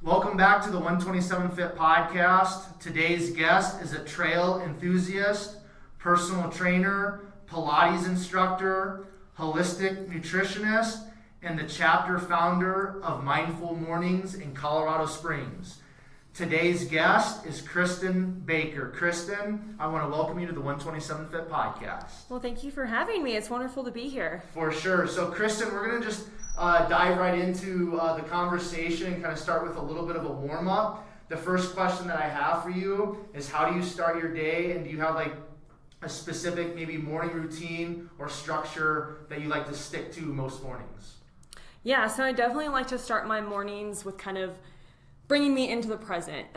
Welcome back to the 127 Fit Podcast. Today's guest is a trail enthusiast, personal trainer, Pilates instructor, holistic nutritionist, and the chapter founder of Mindful Mornings in Colorado Springs. Today's guest is Kristen Baker. Kristen, I want to welcome you to the 127 Fit Podcast. Well, thank you for having me. It's wonderful to be here. For sure. So, Kristen, we're going to just dive right into the conversation and kind of start with a little bit of a warm-up. The first question that I have for you is, how do you start your day, and do you have like a specific maybe morning routine or structure that you like to stick to most mornings? Yeah, so I definitely like to start my mornings with kind of bringing me into the present,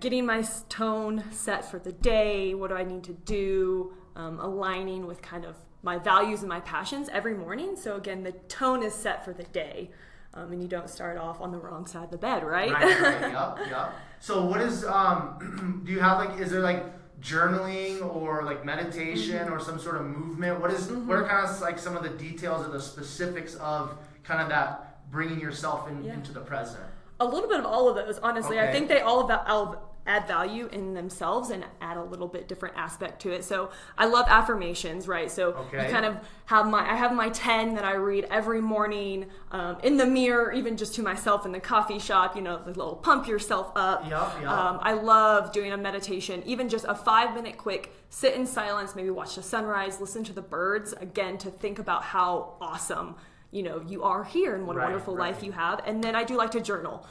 getting my tone set for the day, what do I need to do, aligning with kind of my values and my passions every morning. So again, the tone is set for the day, and you don't start off on the wrong side of the bed, right? Right. Yep. So what is, do you have like, is there like journaling or like meditation or some sort of movement? What are kind of like some of the details or the specifics of kind of that bringing yourself into the present? A little bit of all of those, honestly. Okay. I think they all add value in themselves and add a little bit different aspect to it. So I love affirmations, right? So you kind of have I have my 10 that I read every morning in the mirror, even just to myself in the coffee shop, the little pump yourself up. Yep. I love doing a meditation, even just a 5-minute quick sit in silence, maybe watch the sunrise, listen to the birds, again, to think about how awesome you are here and what a wonderful life you have. And then I do like to journal.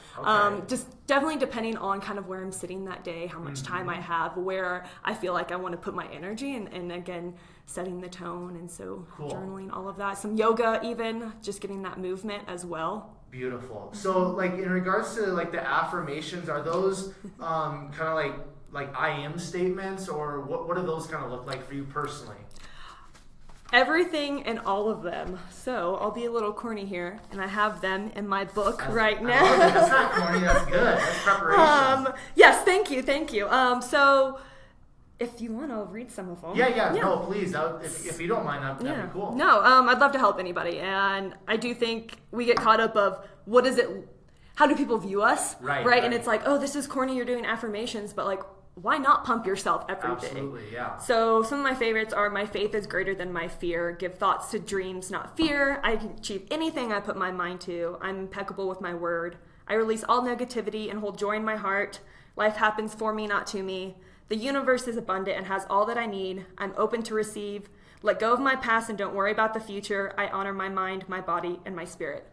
Just definitely depending on kind of where I'm sitting that day, how much time I have, where I feel like I want to put my energy, and again, setting the tone. And so journaling, all of that. Some yoga even, just getting that movement as well. Beautiful. So like in regards to like the affirmations, are those kind of like I am statements, or what do those kind of look like for you personally? Everything and all of them. So I'll be a little corny here, and I have them in my book right now. I love it. That's not corny. That's good. That's preparation. Yes, thank you. So if you want, I'll read some of them. Yeah. No, please. If you don't mind, that'd be cool. No, I'd love to help anybody, and I do think we get caught up of what is it? How do people view us? Right. And it's like, oh, this is corny. You're doing affirmations, but like, why not pump yourself every day? Absolutely, yeah. So some of my favorites are: my faith is greater than my fear. Give thoughts to dreams, not fear. I can achieve anything I put my mind to. I'm impeccable with my word. I release all negativity and hold joy in my heart. Life happens for me, not to me. The universe is abundant and has all that I need. I'm open to receive. Let go of my past and don't worry about the future. I honor my mind, my body, and my spirit.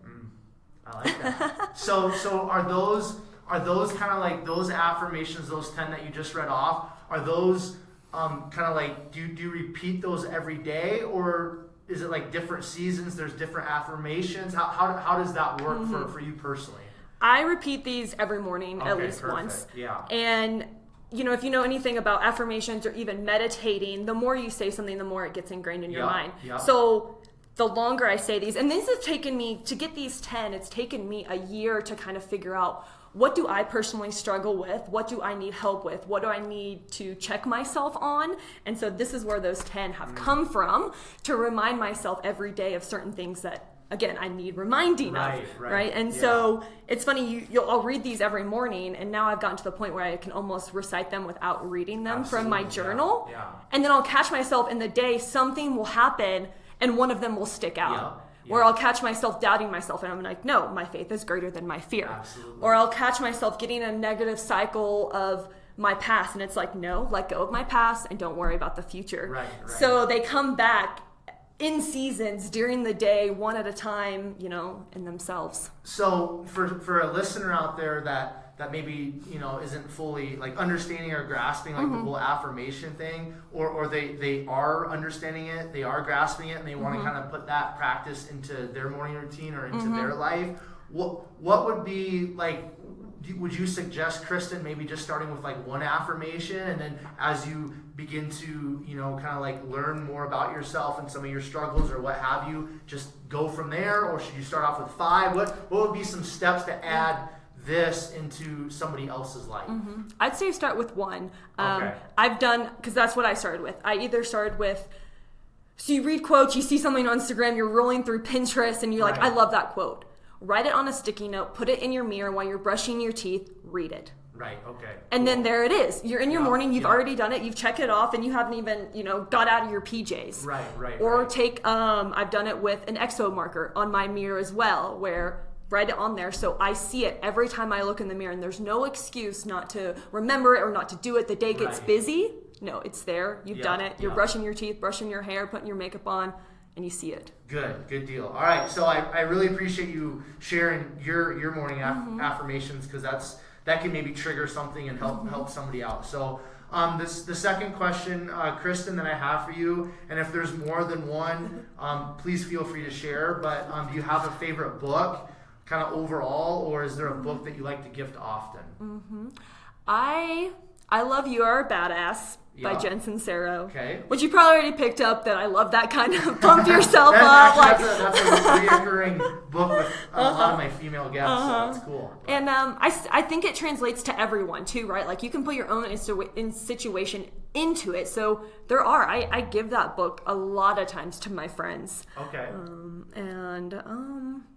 I like that. So are those kind of like those affirmations, those 10 that you just read off, are those kind of like, do you repeat those every day, or is it like different seasons, there's different affirmations? How does that work for you personally? I repeat these every morning at least once. Yeah. And if you know anything about affirmations or even meditating, the more you say something, the more it gets ingrained in your mind. Yeah. So the longer I say these, and this has taken me, to get these 10, it's taken me a year to kind of figure out, what do I personally struggle with? What do I need help with? What do I need to check myself on? And so this is where those 10 have come from, to remind myself every day of certain things that, again, I need reminding of. Right? And so it's funny, I'll read these every morning, and now I've gotten to the point where I can almost recite them without reading them from my journal. Yeah. And then I'll catch myself in the day, something will happen, and one of them will stick out. Where I'll catch myself doubting myself, and I'm like, no, my faith is greater than my fear. Absolutely. Or I'll catch myself getting a negative cycle of my past, and it's like, no, let go of my past and don't worry about the future. Right. So they come back in seasons during the day, one at a time, in themselves. So for a listener out there that maybe isn't fully like understanding or grasping like the whole affirmation thing, or they are understanding it, they are grasping it, and they want to kind of put that practice into their morning routine or into their life, what would be like, would you suggest, Kristen, maybe just starting with like one affirmation, and then as you begin to kind of like learn more about yourself and some of your struggles or what have you, just go from there? Or should you start off with 5? What would be some steps to add this into somebody else's life? I'd say start with 1. Okay. I've done, because that's what I started with. I either started with, so you read quotes, you see something on Instagram, you're rolling through Pinterest, and you're like, I love that quote. write it on a sticky note, put it in your mirror while you're brushing your teeth, read it. Right, okay. And then there it is. You're in your morning, you've yeah. already done it, you've checked it off, and you haven't even, got out of your PJs. Right. Or take, I've done it with an exo marker on my mirror as well, where write it on there so I see it every time I look in the mirror, and there's no excuse not to remember it or not to do it. The day gets busy. No, it's there. You've done it. You're brushing your teeth, brushing your hair, putting your makeup on, and you see it. Good deal. All right, so I really appreciate you sharing your morning affirmations, because that can maybe trigger something and help somebody out. So the second question, Kristen, that I have for you, and if there's more than one, please feel free to share, but do you have a favorite book kind of overall, or is there a book that you like to gift often? I love You Are a Badass by Jen Sincero. Okay. Which you probably already picked up that I love that kind of pump yourself up. That's a reoccurring book with a lot of my female guests, so that's cool. And I think it translates to everyone too, right? Like you can put your own situation into it. So I give that book a lot of times to my friends. Okay.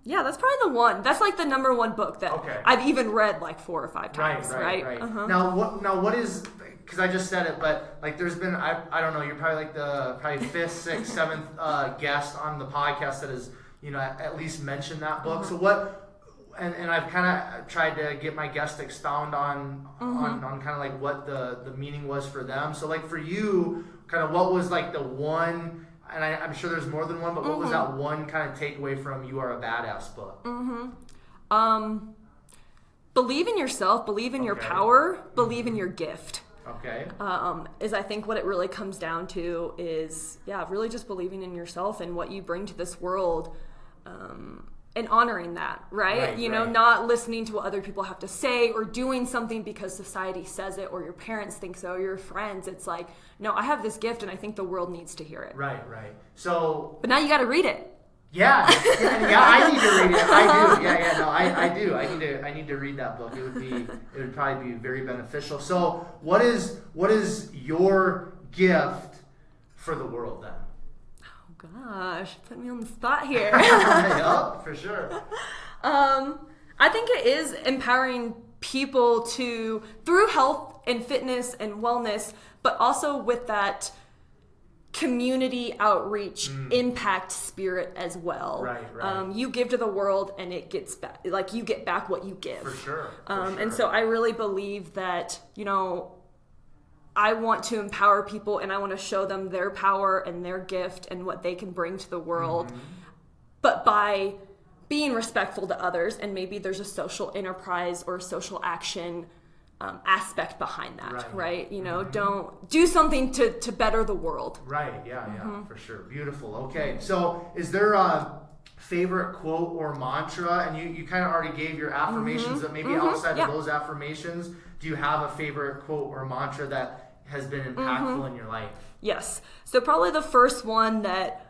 That's probably the one. That's like the number one book that I've even read like 4 or 5 times, right? Now what is, because I just said it, but like there's been, I don't know, you're probably like the 5th, 6th, 7th guest on the podcast that has, at least mentioned that book. So what, and I've kind of tried to get my guests to expound on kind of like what the meaning was for them. So like for you, kind of what was like the one, and I'm sure there's more than one, but what was that one kind of takeaway from You Are a Badass book? Believe in yourself, believe in your power, believe in your gift. Okay. Is I think what it really comes down to is, really just believing in yourself and what you bring to this world, and honoring that, right? Not listening to what other people have to say or doing something because society says it or your parents think so or your friends. It's like, no, I have this gift and I think the world needs to hear it. Right. So. But now you got to read it. Yeah, I need to read it. I do. I need to read that book. It would probably be very beneficial. So, what is your gift for the world then? Oh gosh, put me on the spot here. Yep, for sure. I think it is empowering people through health and fitness and wellness, but also with that community outreach impact spirit as well. Right. You give to the world and it gets back, like you get back what you give. For sure. And so I really believe that, I want to empower people and I want to show them their power and their gift and what they can bring to the world. But by being respectful to others, and maybe there's a social enterprise or social action aspect behind that, right? Don't do something to better the world. Right, yeah, for sure. Beautiful. Okay, so is there a favorite quote or mantra? And you kind of already gave your affirmations, but maybe outside of those affirmations, do you have a favorite quote or mantra that has been impactful in your life? Yes. So probably the first one that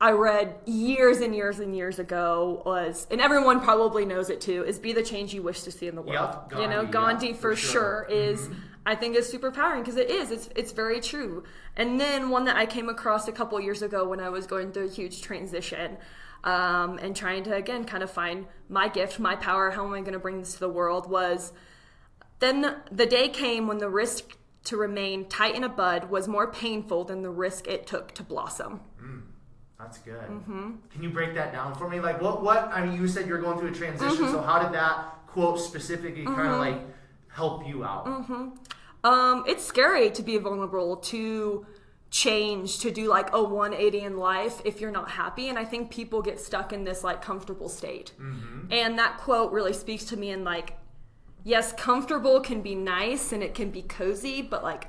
I read years and years and years ago was, and everyone probably knows it too, is be the change you wish to see in the world. Yep, Gandhi for sure is, I think is super powering because it's very true. And then one that I came across a couple years ago when I was going through a huge transition, and trying to, again, kind of find my gift, my power, how am I going to bring this to the world, was then the day came when the risk to remain tight in a bud was more painful than the risk it took to blossom. That's good. Can you break that down for me? Like what, I mean, you said you're going through a transition, so how did that quote specifically kind of like help you out? It's scary to be vulnerable, to change, to do like a 180 in life if you're not happy. And I think people get stuck in this like comfortable state. And that quote really speaks to me in like, yes, comfortable can be nice and it can be cozy, but like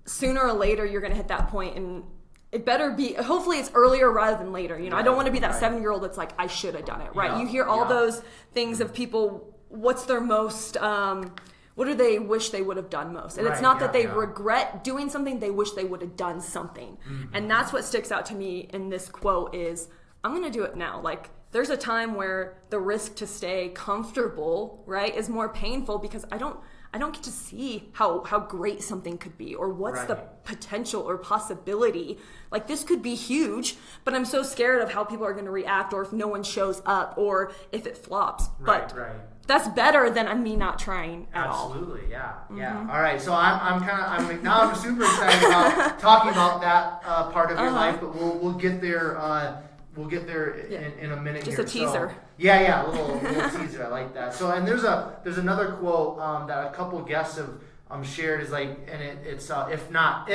sooner or later you're going to hit that point, and it better be, hopefully it's earlier rather than later. I don't want to be that 7-year-old that's like, I should have done it, right? You hear all those things of people, what's their most, what do they wish they would have done most? And it's not that they regret doing something, they wish they would have done something. And that's what sticks out to me in this quote is, I'm going to do it now. Like, there's a time where the risk to stay comfortable, right, is more painful because I don't get to see how great something could be or what's the potential or possibility. Like, this could be huge, but I'm so scared of how people are going to react or if no one shows up or if it flops. But that's better than me not trying at all. Absolutely, yeah. All right, so I'm super excited about talking about that part of your life, but we'll get there. We'll get there in a minute. Just here. A teaser. So, yeah, a little teaser. I like that. So, and there's another quote that a couple guests have shared is like, and it's if not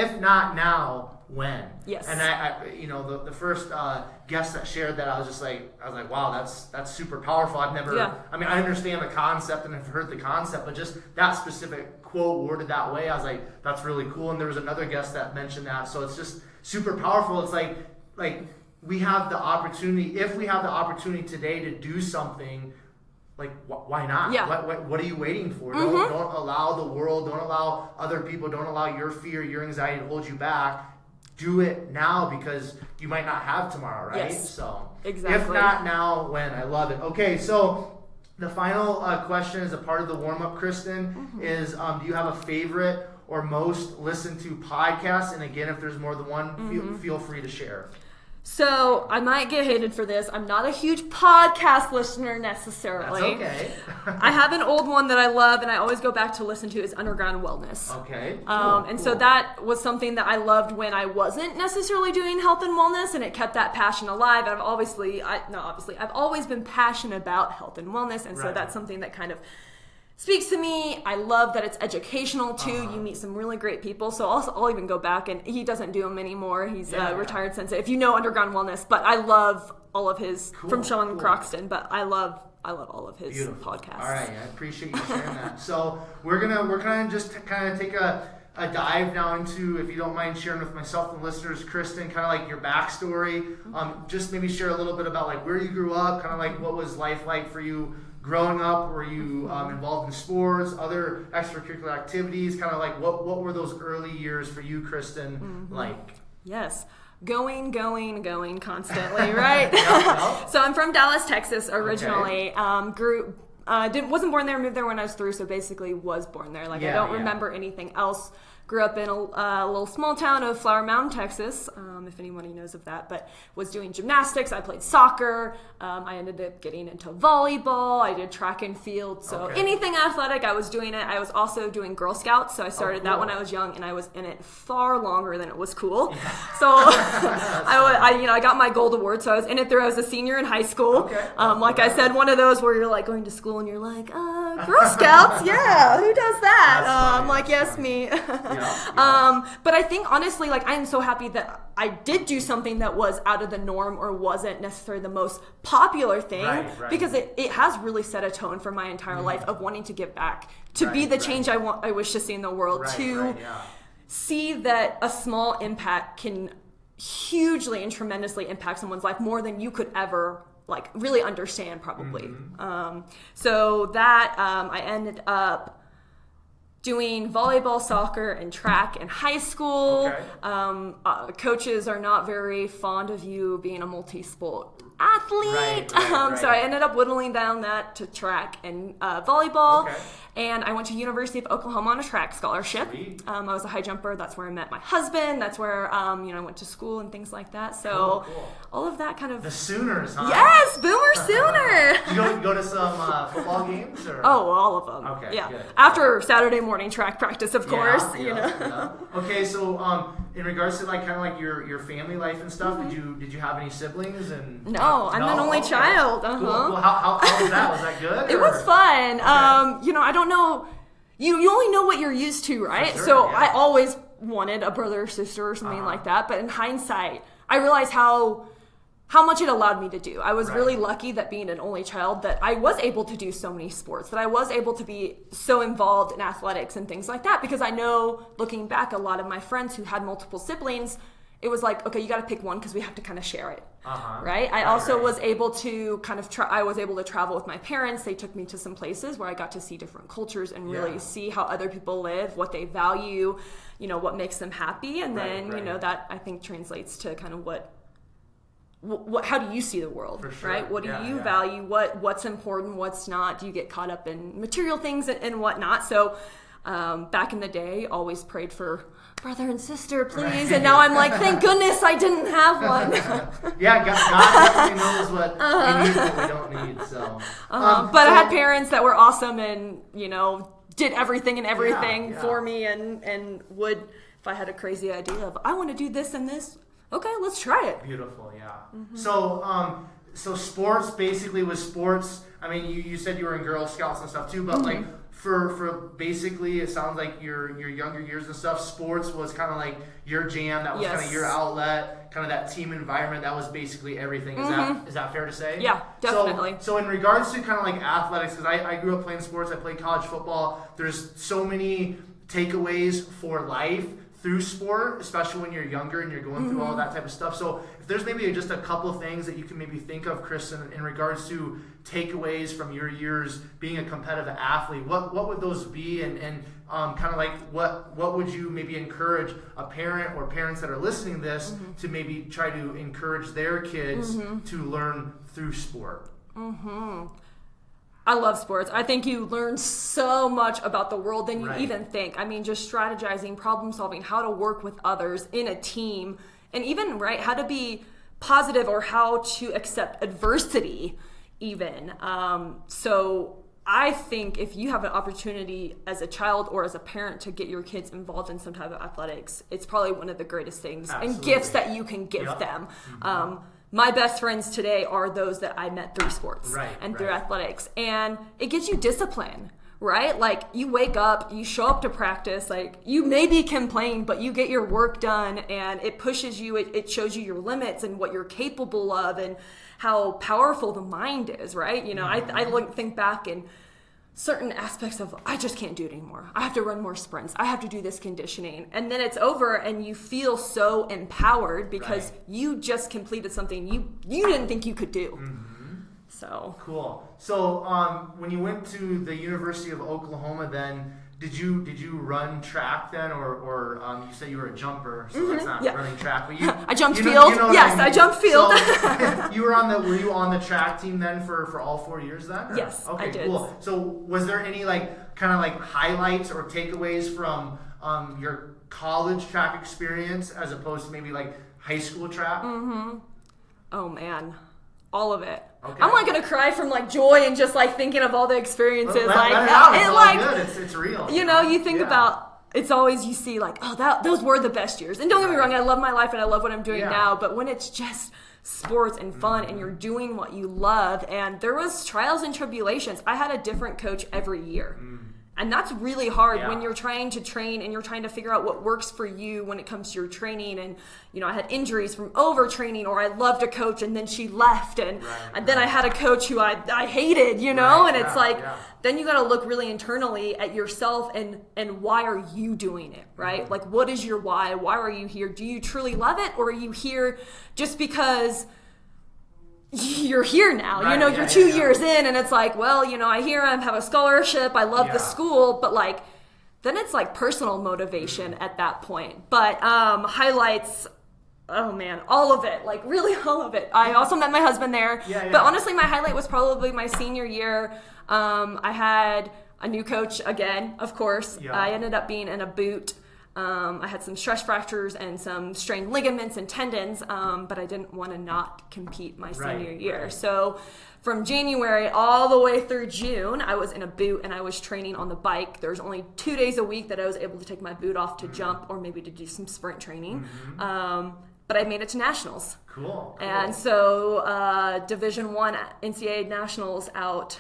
now, when? Yes. And I the first guest that shared that, I was like, wow, that's super powerful. I've never. Yeah. I mean, I understand the concept and I've heard the concept, but just that specific quote worded that way, I was like, that's really cool. And there was another guest that mentioned that, so it's just super powerful. It's like. We have the opportunity, if we have the opportunity today to do something, like, why not? Yeah. What are you waiting for? Mm-hmm. Don't allow the world, don't allow other people, don't allow your fear, your anxiety to hold you back. Do it now because you might not have tomorrow, right? Yes. So, exactly. If not now, when? I love it. Okay, so the final question is a part of the warm-up, Kristen, is do you have a favorite or most listened to podcast? And again, if there's more than one, feel free to share. So I might get hated for this. I'm not a huge podcast listener necessarily. That's okay. I have an old one that I love and I always go back to listen to is Underground Wellness. Okay. Cool. So that was something that I loved when I wasn't necessarily doing health and wellness, and it kept that passion alive. I've always been passionate about health and wellness, and so that's something that kind of speaks to me. I love that it's educational too. You meet some really great people. So I'll even go back, and he doesn't do them anymore. He's retired sensei. If you know Underground Wellness, but I love all of his from Sean Croxton. But I love all of his podcasts. All right, I appreciate you sharing that. So we're gonna just kind of take a dive now into, if you don't mind sharing with myself and listeners, Kristen, kind of like your backstory. Just maybe share a little bit about like where you grew up, kind of like what was life like for you growing up. Were you involved in sports, other extracurricular activities? Kind of like what were those early years for you, Kristen, like? Yes. Going constantly, right? So I'm from Dallas, Texas originally. Wasn't born there, moved there when I was 3, so basically was born there. I don't remember anything else. Grew up in a little small town of Flower Mound, Texas, if anybody knows of that, but was doing gymnastics. I played soccer. I ended up getting into volleyball. I did track and field. So anything athletic, I was doing it. I was also doing Girl Scouts, so I started that when I was young, and I was in it far longer than it was cool. So I got my gold award, so I was in it through. I was a senior in high school. Like I said, one of those where you're like going to school and you're like, Girl Scouts, yeah, who does that? I'm like, yes, me. But I think honestly, I am so happy that I did do something that was out of the norm or wasn't necessarily the most popular thing, because it has really set a tone for my entire life of wanting to give back, to be the change I wish to see in the world, see that a small impact can hugely and tremendously impact someone's life more than you could ever really understand probably. So that I ended up doing volleyball, soccer, and track in high school. Coaches are not very fond of you being a multi-sport athlete. So I ended up whittling down that to track and volleyball. And I went to University of Oklahoma on a track scholarship. I was a high jumper. That's where I met my husband. That's where I went to school and things like that. So all of that kind of... The Sooners, huh? Yes, Boomer Sooner! You go to some football games? Or? Oh, all of them. Good. After Saturday morning track practice, of course. Okay, so in regards to your family life and stuff, did you have any siblings? And No, I'm an only child. Cool. Well, how was that? Was that good? It was fun. I don't know. You only know what you're used to, right? So I always wanted a brother or sister or something like that. But in hindsight, I realized how much it allowed me to do. I was really lucky that being an only child, that I was able to do so many sports, that I was able to be so involved in athletics and things like that. Because I know, looking back, a lot of my friends who had multiple siblings, it was like, okay, you got to pick one because we have to kind of share it, right? I also was able to kind of I was able to travel with my parents. They took me to some places where I got to see different cultures and really see how other people live, what they value, what makes them happy. And then, that I think translates to kind of what how do you see the world, For sure. right? What do you value? What's important? What's not? Do you get caught up in material things and whatnot? So back in the day, always prayed for brother and sister, please. Right. And now I'm like, thank goodness I didn't have one. Yeah, God definitely knows what we need, what we don't need. So, but I had parents that were awesome and, did everything and everything for me and would, if I had a crazy idea of, I want to do this and this, okay, let's try it. Beautiful, yeah. Mm-hmm. So sports basically was sports. I mean, you said you were in Girl Scouts and stuff too, but like for basically, it sounds like your younger years and stuff, sports was kind of like your jam. That was kind of your outlet, kind of that team environment. That was basically everything. Is that fair to say? Yeah, definitely. So in regards to kind of like athletics, because I grew up playing sports. I played college football. There's so many takeaways for life through sport, especially when you're younger and you're going through all that type of stuff. So if there's maybe just a couple of things that you can maybe think of, Kristen, in regards to takeaways from your years being a competitive athlete, what would those be? And kind of like what would you maybe encourage a parent or parents that are listening to this to maybe try to encourage their kids to learn through sport? I love sports. I think you learn so much about the world than you even think. I mean, just strategizing, problem solving, how to work with others in a team, and even, how to be positive or how to accept adversity even. So I think if you have an opportunity as a child or as a parent to get your kids involved in some type of athletics, it's probably one of the greatest things and gifts that you can give them. My best friends today are those that I met through sports and through athletics. And it gives you discipline, right? Like, you wake up, you show up to practice, like, you maybe complain, but you get your work done, and it pushes you, it shows you your limits and what you're capable of and how powerful the mind is, right? I think back and certain aspects of, I just can't do it anymore. I have to run more sprints. I have to do this conditioning. And then it's over and you feel so empowered because you just completed something you didn't think you could do. So cool. So when you went to the University of Oklahoma then, did you run track then, or you said you were a jumper, so that's not running track, but I jumped field. Yes, I jumped field. So were you on the track team then for all 4 years then? Or? Yes, okay, I did. Cool. So was there any kind of highlights or takeaways from your college track experience as opposed to maybe high school track? Oh man, all of it. Okay. I'm gonna cry from joy and just thinking of all the experiences. Let it out. It's all good. It's real. You think about, it's always, you see those were the best years. And don't get me wrong, I love my life and I love what I'm doing now. But when it's just sports and fun and you're doing what you love, and there was trials and tribulations. I had a different coach every year. And that's really hard when you're trying to train and you're trying to figure out what works for you when it comes to your training. And, I had injuries from overtraining, or I loved a coach and then she left. And then I had a coach who I hated, and it's then you got to look really internally at yourself and why are you doing it, right? What is your why? Why are you here? Do you truly love it? Or are you here just because you're here now, you're 2 years in and it's I have a scholarship, I love the school, but then it's personal motivation at that point. But highlights, oh man, all of it, really all of it. I also met my husband there, but honestly my highlight was probably my senior year. I had a new coach again, of course. I ended up being in a boot. I had some stress fractures and some strained ligaments and tendons, but I didn't want to not compete my senior year. So from January all the way through June, I was in a boot and I was training on the bike. There was only 2 days a week that I was able to take my boot off to jump or maybe to do some sprint training. But I made it to nationals. Cool. And so Division I NCAA nationals out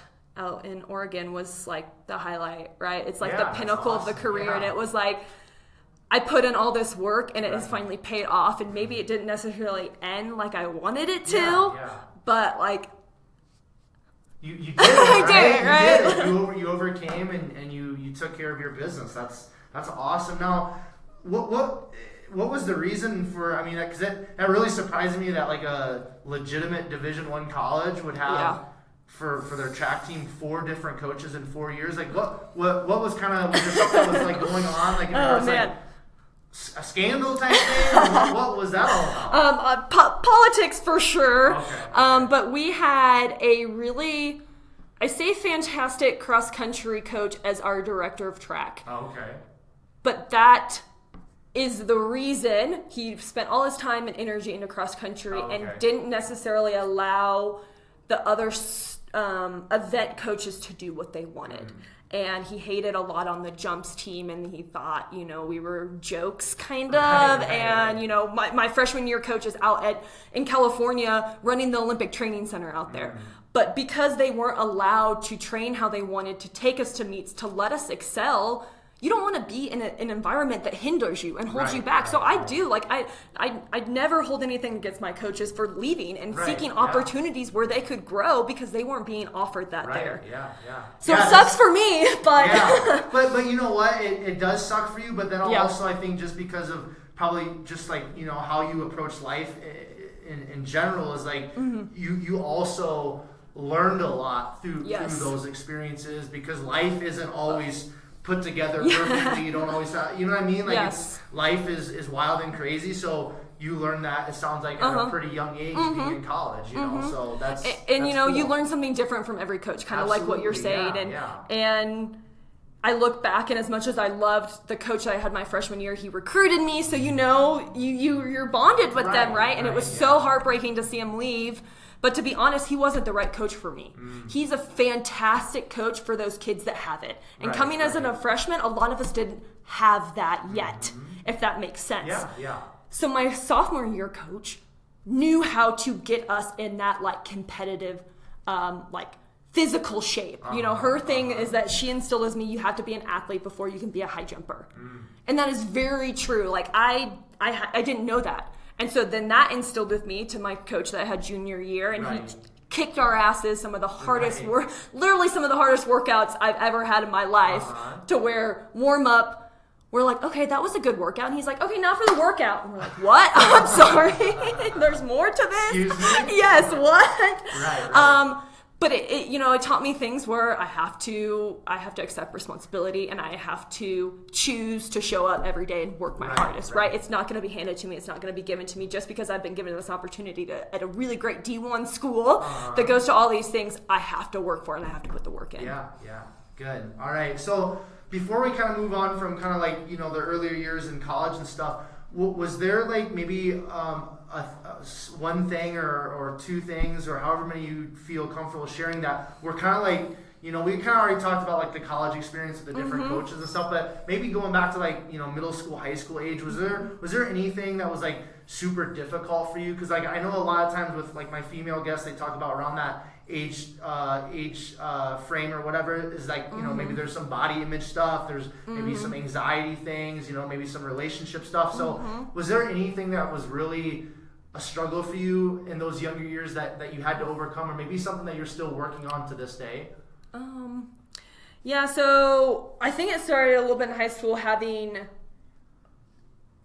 in Oregon was the highlight, right? It's the pinnacle of the career. And it was I put in all this work and it has finally paid off, and maybe it didn't necessarily end like I wanted it to, but you did it, right? You did it. You overcame and you took care of your business. That's awesome. Now, what was the reason for? I mean, because that really surprised me that a legitimate Division I college would have. For their track team 4 different coaches in 4 years. What was kind of, was there something that was going on? a scandal type thing? What was that all about? Politics for sure. Okay. But we had a really, I say fantastic cross-country coach as our director of track. Oh, okay. But that is the reason he spent all his time and energy into cross-country and didn't necessarily allow the other event coaches to do what they wanted. And he hated a lot on the jumps team, and he thought, we were jokes kind of. And, my freshman year coach is out in California running the Olympic Training Center out there. But because they weren't allowed to train how they wanted, to take us to meets, to let us excel, you don't want to be in an environment that hinders you and holds you back. So I do, I never hold anything against my coaches for leaving and seeking opportunities where they could grow because they weren't being offered that there. So it sucks for me, but... but you know what? It does suck for you, but then also I think just because of probably just how you approach life in general is you also learned a lot through those experiences, because life isn't always put together perfectly. You don't always you know what I mean? Life is wild and crazy, so you learn that, it sounds like, at a pretty young age, being in college, so that's cool. You cool. learn something different from every coach, kind of like what you're saying. And I look back, and as much as I loved the coach that I had my freshman year, he recruited me, so you're bonded with them, right? And it was so heartbreaking to see him leave. But to be honest, he wasn't the right coach for me. He's a fantastic coach for those kids that have it. And coming as a freshman, a lot of us didn't have that yet, if that makes sense. So my sophomore year coach knew how to get us in that competitive, physical shape. Her thing is that she instilled in me, you have to be an athlete before you can be a high jumper. And that is very true. I didn't know that. And so then that instilled with me to my coach that I had junior year, and he kicked our asses, some of the hardest literally some of the hardest workouts I've ever had in my life, to where warm up, we're like, okay, that was a good workout. And he's like, okay, now for the workout. And we're like, what? I'm sorry. There's more to this? Excuse me? Yes, what? But it taught me things where I have to accept responsibility, and I have to choose to show up every day and work my hardest, right? It's not going to be handed to me. It's not going to be given to me just because I've been given this opportunity at a really great D1 school that goes to all these things. I have to work for it, and I have to put the work in. Yeah, good. All right, so before we kind of move on from kind of the earlier years in college and stuff, was there maybe one thing or two things, or however many you feel comfortable sharing, that were kind of we kind of already talked about the college experience with the different coaches and stuff, but maybe going back to middle school, high school age, was there anything that was super difficult for you? Because I know a lot of times with my female guests, they talk about around that age frame or whatever is maybe there's some body image stuff, there's maybe some anxiety things, maybe some relationship stuff. So was there anything that was really a struggle for you in those younger years that you had to overcome, or maybe something that you're still working on to this day? So I think it started a little bit in high school, having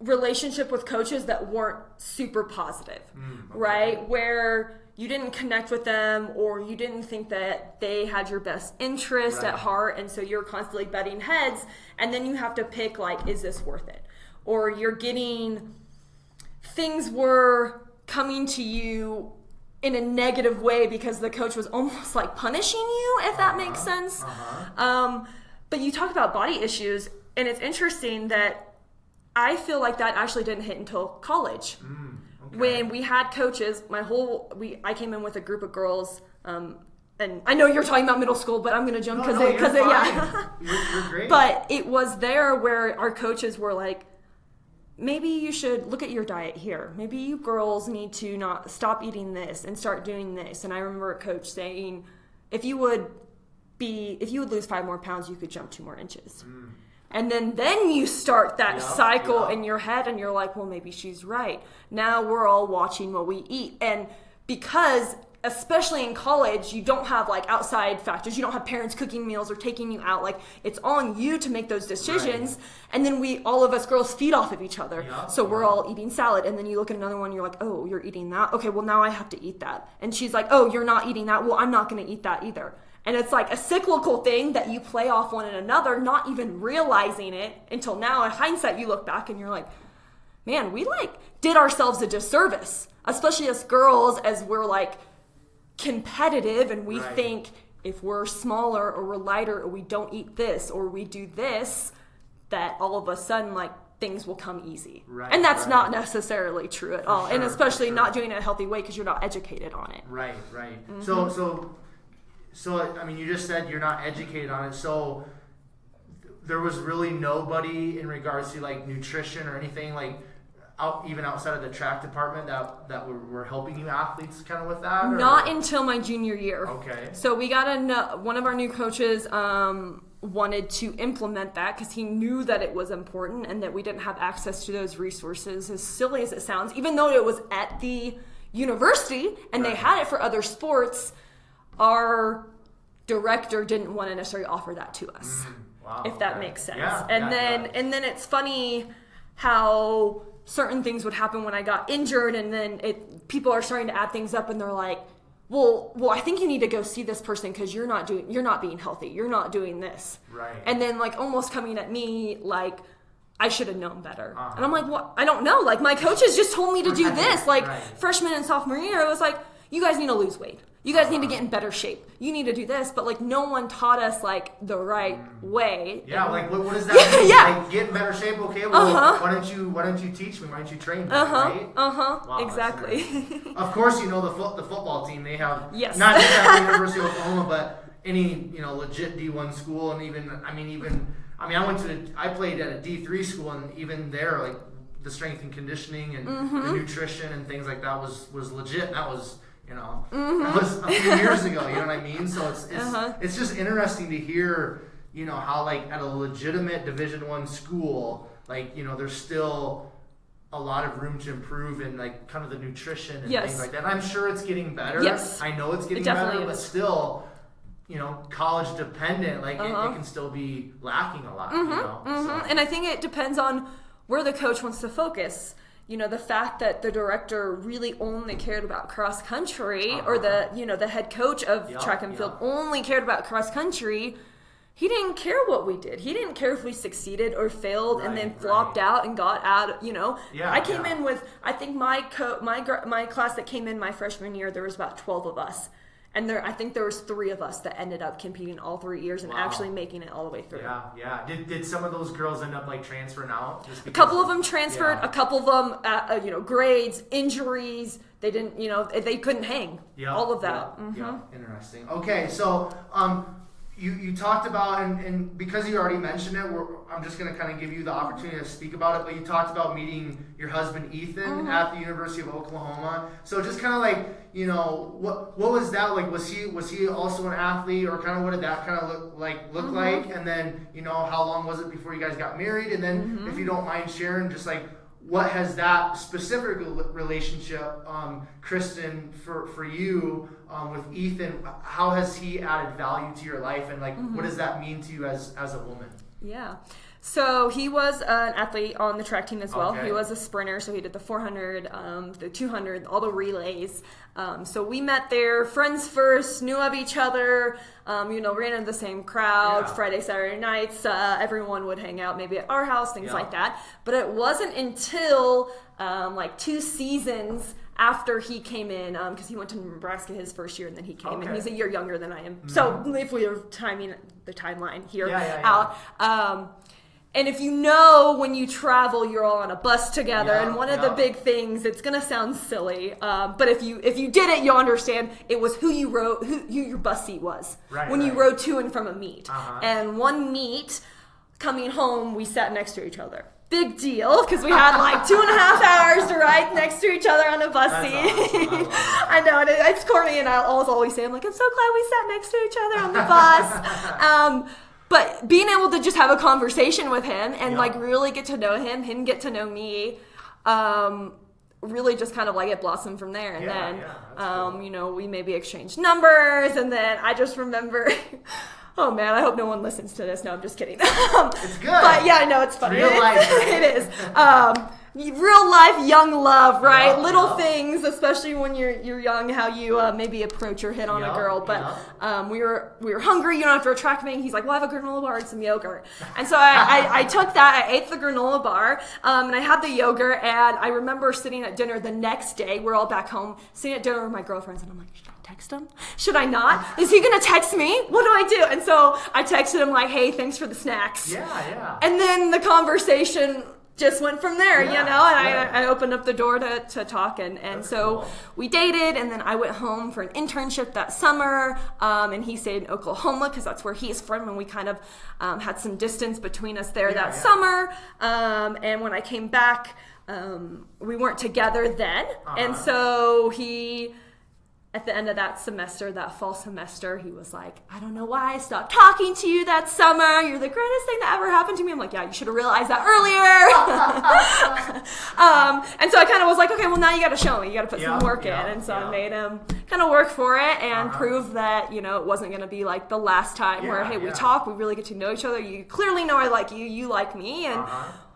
relationship with coaches that weren't super positive, right? Where you didn't connect with them, or you didn't think that they had your best interest at heart, and so you're constantly butting heads, and then you have to pick, is this worth it? Or you're getting, things were coming to you in a negative way because the coach was almost punishing you, if that makes sense. But you talk about body issues, and it's interesting that I feel like that actually didn't hit until college. When we had coaches, I came in with a group of girls, and I know you're talking about middle school, but I'm going to jump because you're great. But it was there where our coaches were like, maybe you should look at your diet here. Maybe you girls need to not stop eating this and start doing this. And I remember a coach saying, if you would lose 5 more pounds, you could jump 2 more inches. And then you start that cycle in your head, and you're like, well, maybe she's right. Now we're all watching what we eat. And because, especially in college, you don't have outside factors. You don't have parents cooking meals or taking you out. It's on you to make those decisions. And then all of us girls feed off of each other. So we're all eating salad. And then you look at another one, you're like, oh, you're eating that? Okay, well, now I have to eat that. And she's like, oh, you're not eating that? Well, I'm not going to eat that either. And it's like a cyclical thing that you play off one another, not even realizing it until now. In hindsight, you look back and you're like, man, we like did ourselves a disservice, especially as girls, as we're like competitive and we think if we're smaller or we're lighter or we don't eat this or we do this, that all of a sudden like things will come easy. And that's not necessarily true at all. And especially not doing it in a healthy way because you're not educated on it. Right. So, I mean, you just said you're not educated on it. So there was really nobody in regards to like nutrition or anything like even outside of the track department that were helping you athletes kind of with that? Or? Not until my junior year. Okay. So we got one of our new coaches wanted to implement that because he knew that it was important and that we didn't have access to those resources, as silly as it sounds, even though it was at the university and they had it for other sports. Our director didn't want to necessarily offer that to us, if that makes sense. Yeah, and then it's funny how certain things would happen when I got injured, and then people are starting to add things up, and they're like, well, I think you need to go see this person because you're not being healthy. You're not doing this. Right. And then like almost coming at me like I should have known better. And I'm like, well, I don't know. Like my coaches just told me to do this. Like freshman and sophomore year, it was like, you guys need to lose weight. You guys need to get in better shape. You need to do this. But like no one taught us like the right way. Yeah, like what does that mean? Like get in better shape, okay, well why don't you teach me? Why don't you train me? Right? Wow, exactly. Of course, you know the football team, they have not just at the University of Oklahoma, but any, legit D1 school, and even I played at a D3 school, and even there like the strength and conditioning and the nutrition and things like that was legit. That was that was a few years ago, you know what I mean? So it's just interesting to hear, how like at a legitimate Division I school, like, there's still a lot of room to improve in like kind of the nutrition and things like that. And I'm sure it's getting better. Yes. I know it's getting better, but still, college dependent, like it can still be lacking a lot, So. And I think it depends on where the coach wants to focus. The fact that the director really only cared about cross country, or the head coach of track and field only cared about cross country, he didn't care what we did. He didn't care if we succeeded or failed and then flopped out and got out. I came in with, I think my class that came in my freshman year, there was about 12 of us. And I think there was 3 of us that ended up competing all 3 years and actually making it all the way through. Yeah. Did some of those girls end up like transferring out? A couple of them transferred. A couple of them, grades, injuries. They didn't, they couldn't hang. All of that. Yeah. Interesting. Okay, so you talked about, and because you already mentioned it, I'm just going to kind of give you the opportunity to speak about it, but you talked about meeting your husband Ethan at the University of Oklahoma. So just kind of like, what was that like? Was he also an athlete, or kind of what did that kind of look like? And then, how long was it before you guys got married? And then if you don't mind sharing, just like, what has that specific relationship, Kristen, for you with Ethan, how has he added value to your life, and like what does that mean to you as a woman? Yeah. So he was an athlete on the track team as well. Okay. He was a sprinter, so he did the 400, the 200, all the relays. So we met there, friends first, knew of each other, ran in the same crowd, Friday, Saturday nights. Everyone would hang out maybe at our house, things like that. But it wasn't until like 2 seasons after he came in, because he went to Nebraska his first year, and then he came in. He's a year younger than I am. So if we are timing the timeline here out. And if when you travel, you're all on a bus together. And one of the big things, it's going to sound silly, but if you did it, you'll understand it was who your bus seat was when you rode to and from a meet. And one meet, coming home, we sat next to each other. Big deal, because we had like 2.5 hours to ride next to each other on a bus seat. Awesome. I know, it's corny, and I'll always say, I'm like, I'm so glad we sat next to each other on the bus. But being able to just have a conversation with him and like really get to know him get to know me, really just kind of like it blossomed from there. And cool. We maybe exchanged numbers, and then I just remember, oh man, I hope no one listens to this. No, I'm just kidding. It's good. But yeah, I know it's funny. Real life, right? It is. real life young love, right? Yeah, Little yeah. things, especially when you're young, how you maybe approach or hit on a girl. But we were hungry, after a track meeting, he's like, well, I have a granola bar and some yogurt. And so I took that, I ate the granola bar, and I had the yogurt, and I remember sitting at dinner the next day, we're all back home, sitting at dinner with my girlfriends, and I'm like, should I text him? Should I not? Is he gonna text me? What do I do? And so I texted him like, hey, thanks for the snacks. Yeah. And then the conversation just went from there, and I opened up the door to talk, and so cool. We dated, and then I went home for an internship that summer, and he stayed in Oklahoma because that's where he's from, and we kind of had some distance between us there that summer, and when I came back, we weren't together then, and so he... At the end of that semester, that fall semester, he was like, I don't know why I stopped talking to you that summer. You're the greatest thing that ever happened to me. I'm like, yeah, you should have realized that earlier. And so I kind of was like, okay, well, now you got to show me. You got to put some work in. And so I made him kind of work for it and prove that, it wasn't going to be like the last time where, hey, we talk, we really get to know each other. You clearly know I like you. You like me. And,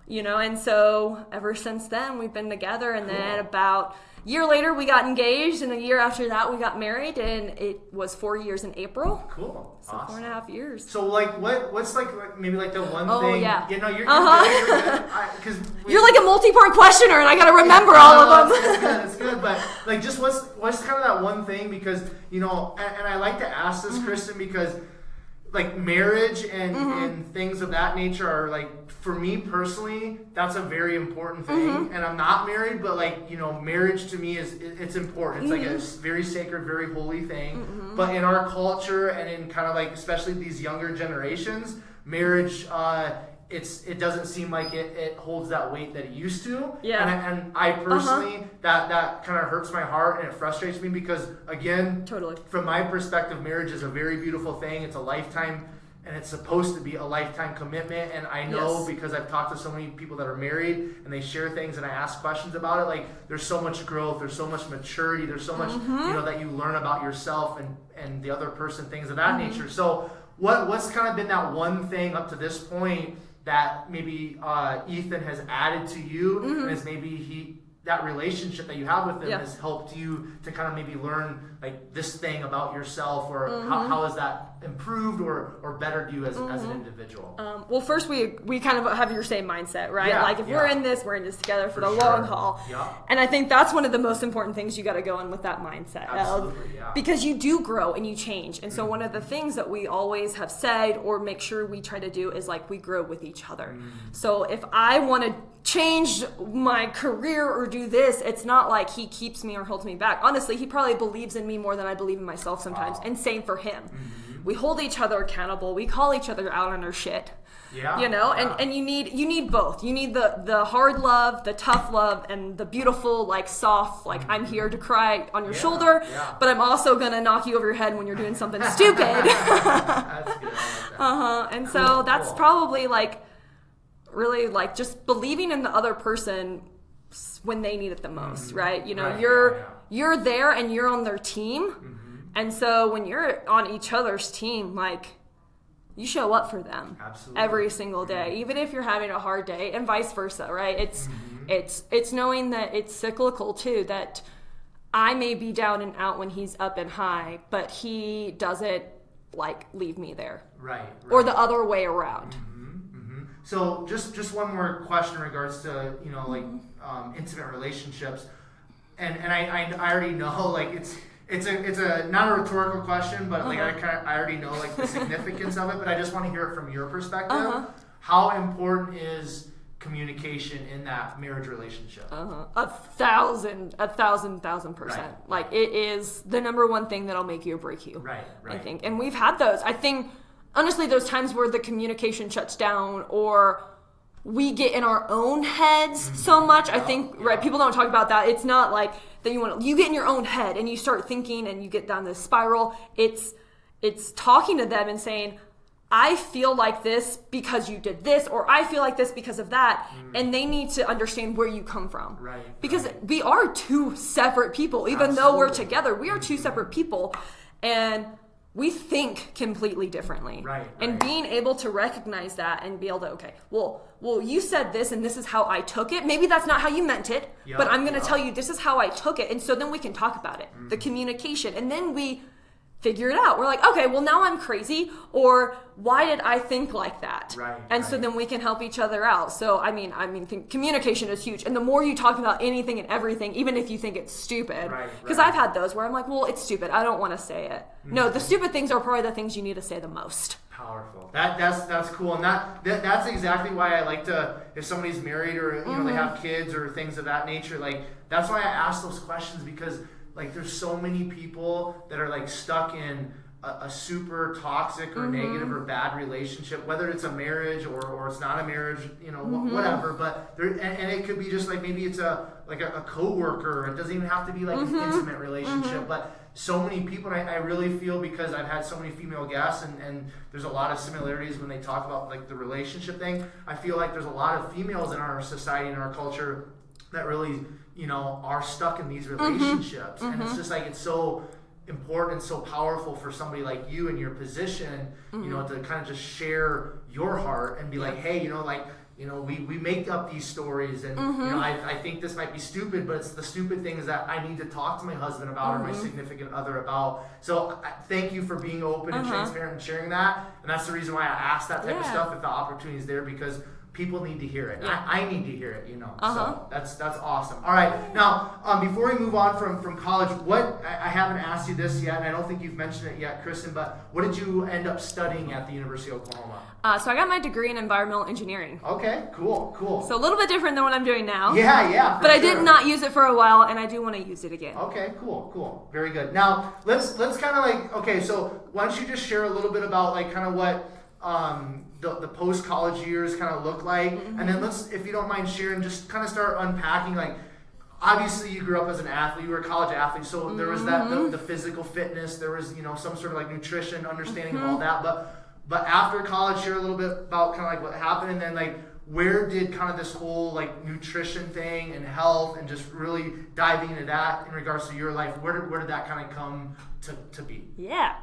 and so ever since then, we've been together. And then about... year later, we got engaged, and a year after that, we got married, and it was 4 years in April. Cool. So awesome. 4.5 years. So, what's maybe the one thing? Oh, yeah. You're good. You're like a multi-part questioner, and I got to remember all of them. It's good. But, just what's kind of that one thing? Because, and I like to ask this, Kristen, because, marriage and things of that nature are, for me personally, that's a very important thing. And I'm not married, but marriage to me it's important. It's a very sacred, very holy thing. But in our culture and in kind of especially these younger generations, marriage, it doesn't seem like it holds that weight that it used to. Yeah. And I personally, that kind of hurts my heart and it frustrates me because, again, totally. From my perspective, marriage is a very beautiful thing. It's a lifetime, and it's supposed to be a lifetime commitment. And I know because I've talked to so many people that are married and they share things and I ask questions about it, there's so much growth, there's so much maturity, there's so much, that you learn about yourself and the other person, things of that nature. So what's kind of been that one thing up to this point that maybe Ethan has added to you, and is maybe that relationship that you have with him has helped you to kind of maybe learn this thing about yourself, or how has that improved or bettered you as an individual? Well, first we kind of have your same mindset, right? If we're in this together for the long haul. Yeah. And I think that's one of the most important things you got to go in with that mindset. Absolutely, because you do grow and you change. And so one of the things that we always have said or make sure we try to do is we grow with each other. So if I want to change my career or do this, it's not like he keeps me or holds me back. Honestly, he probably believes in me more than I believe in myself sometimes. And same for him. We hold each other accountable. We call each other out on our shit. Yeah. And you need both. You need the hard love, the tough love, and the beautiful, soft, I'm here to cry on your shoulder, but I'm also gonna knock you over your head when you're doing something stupid. That's good. And so that's probably really just believing in the other person when they need it the most, right? You're there and you're on their team. And so when you're on each other's team, you show up for them. Absolutely. Every single day, even if you're having a hard day, and vice versa, right? It's knowing that it's cyclical too, that I may be down and out when he's up and high, but he doesn't leave me there. Right. Or the other way around. So just one more question in regards to, intimate relationships. And I already know, it's a not a rhetorical question, but I already know the significance of it, but I just want to hear it from your perspective. How important is communication in that marriage relationship? 1,000%. It is the number one thing that'll make you or break you. Right. I think. And we've had those. I think honestly those times where the communication shuts down or we get in our own heads so much. I think people don't talk about that. It's not that you get in your own head and you start thinking and you get down this spiral. It's talking to them and saying, I feel like this because you did this, or I feel like this because of that, and they need to understand where you come from. Right. Because we are two separate people, even though we're together. We are two separate people, and we think completely differently. Right. And being able to recognize that and be able to, okay, well, you said this and this is how I took it. Maybe that's not how you meant it, but I'm going to tell you this is how I took it. And so then we can talk about it, the communication. And then we figure it out. We're like, okay, well, now I'm crazy, or why did I think like that? Right. And so then we can help each other out. So I mean, communication is huge. And the more you talk about anything and everything, even if you think it's stupid, because I've had those where I'm like, well, it's stupid, I don't want to say it. No, the stupid things are probably the things you need to say the most. Powerful. That's cool, and that's exactly why I like to, if somebody's married or they have kids or things of that nature, like that's why I ask those questions, because like there's so many people that are like stuck in a super toxic or negative or bad relationship, whether it's a marriage or it's not a marriage, whatever. But there, and it could be just like maybe it's a coworker. It doesn't even have to be like an intimate relationship, but so many people, and I really feel, because I've had so many female guests and there's a lot of similarities when they talk about like the relationship thing. I feel like there's a lot of females in our society, in our culture, that really are stuck in these relationships. And it's just like, it's so important and so powerful for somebody like you in your position, to kind of just share your heart and be like, hey, we make up these stories, and I think this might be stupid, but it's the stupid things that I need to talk to my husband about or my significant other about. So thank you for being open and transparent and sharing that. And that's the reason why I ask that type of stuff if the opportunity is there, because people need to hear it. I need to hear it, So that's awesome. All right, now before we move on from college, I haven't asked you this yet, and I don't think you've mentioned it yet, Kristen, but what did you end up studying at the University of Oklahoma? So I got my degree in environmental engineering. Okay, cool. So a little bit different than what I'm doing now. Yeah. But I did not use it for a while, and I do want to use it again. Okay, cool. Very good. Now let's kind of like, okay, so why don't you just share a little bit about like kind of what the post-college years kind of look like, and then let's, if you don't mind sharing, just kind of start unpacking, like, obviously you grew up as an athlete, you were a college athlete, so there was that the physical fitness, there was some sort of like nutrition, understanding of all that, but after college, share a little bit about kind of like what happened, and then like where did kind of this whole like nutrition thing and health and just really diving into that in regards to your life, where did that kind of come to be? Yeah.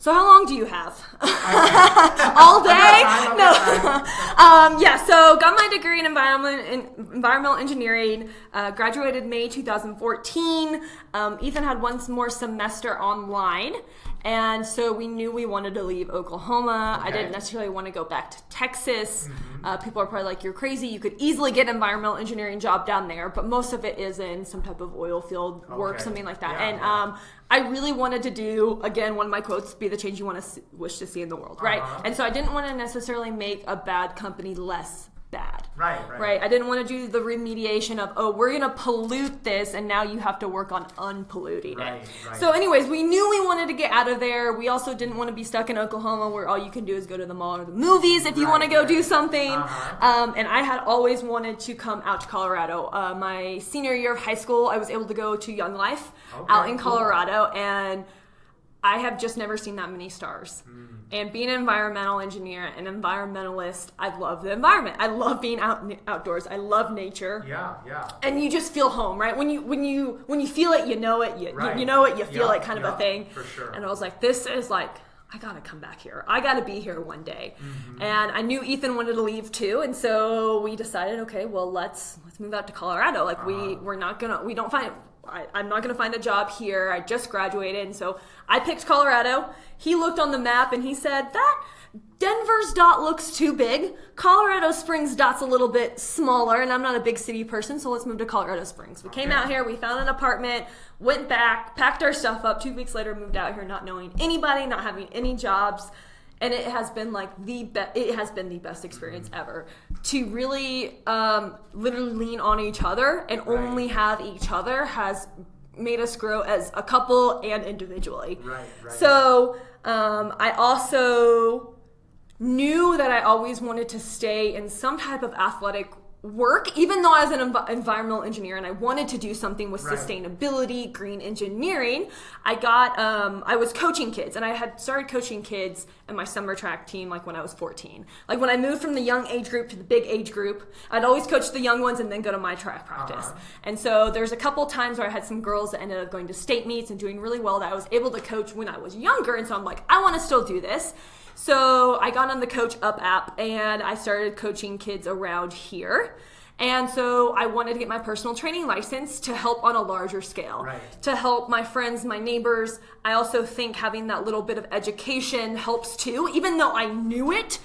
So how long do you have? All day? No. So got my degree in environmental engineering, graduated May 2014. Ethan had one more semester online, and so we knew we wanted to leave Oklahoma. Okay. I didn't necessarily want to go back to Texas. People are probably like, you're crazy. You could easily get an environmental engineering job down there, but most of it is in some type of oil field work, something like that. And I really wanted to do, again, one of my quotes, be the change you want to wish to see in the world, right? And so I didn't want to necessarily make a bad company less bad. Right. I didn't want to do the remediation of, we're going to pollute this, and now you have to work on unpolluting it. So anyways, we knew we wanted to get out of there. We also didn't want to be stuck in Oklahoma where all you can do is go to the mall or the movies if you want to go do something. And I had always wanted to come out to Colorado. My senior year of high school, I was able to go to Young Life out in Colorado, and I have just never seen that many stars. And being an environmental engineer, an environmentalist, I love the environment. I love being outdoors. I love nature. Yeah. And you just feel home, right? When you feel it, you know it. You know it. You feel it, kind of a thing. For sure. And I was like, this is like, I gotta come back here. I gotta be here one day. And I knew Ethan wanted to leave too, and so we decided, okay, well let's move out to Colorado. Like I'm not going to find a job here. I just graduated, and so I picked Colorado. He looked on the map, and he said, that Denver's dot looks too big. Colorado Springs dot's a little bit smaller, and I'm not a big city person, so let's move to Colorado Springs. We came out here, we found an apartment, went back, packed our stuff up. 2 weeks later, moved out here not knowing anybody, not having any jobs. And it has been like the best experience ever to really literally lean on each other and only have each other has made us grow as a couple and individually. So I also knew that I always wanted to stay in some type of athletic work, even though I was an environmental engineer and I wanted to do something with Right. sustainability, green engineering, I was coaching kids, and I had started coaching kids in my summer track team like when I was 14. Like when I moved from the young age group to the big age group, I'd always coach the young ones and then go to my track practice. And so there's a couple times where I had some girls that ended up going to state meets and doing really well that I was able to coach when I was younger, and so I'm like, I want to still do this. So I got on the Coach Up app and I started coaching kids around here. And so I wanted to get my personal training license to help on a larger scale, to help my friends, my neighbors. I also think having that little bit of education helps too. Even though I knew it,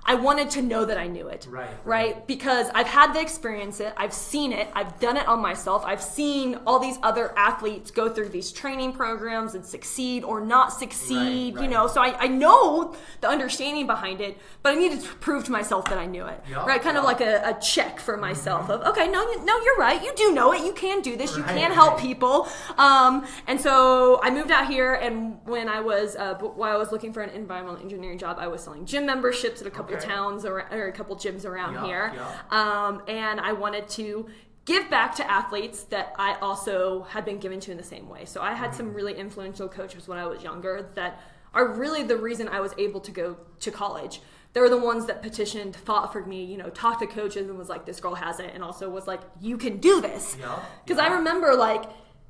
I wanted to know that I knew it, right? Because I've had to experience it. I've seen it. I've done it on myself. I've seen all these other athletes go through these training programs and succeed or not succeed, you know. So I know the understanding behind it, but I needed to prove to myself that I knew it, right? Kind of like a check for myself of, okay, no, you're right. You do know it. You can do this. You can help people. And so I moved out here, and when while I was looking for an environmental engineering job, I was selling gym memberships at a couple towns or a couple gyms around here. And I wanted to give back to athletes that I also had been given to in the same way. So I had some really influential coaches when I was younger that are really the reason I was able to go to college. They're the ones that petitioned, fought for me, you know, talked to coaches and was like, this girl has it, and also was like, you can do this. Because I remember, like,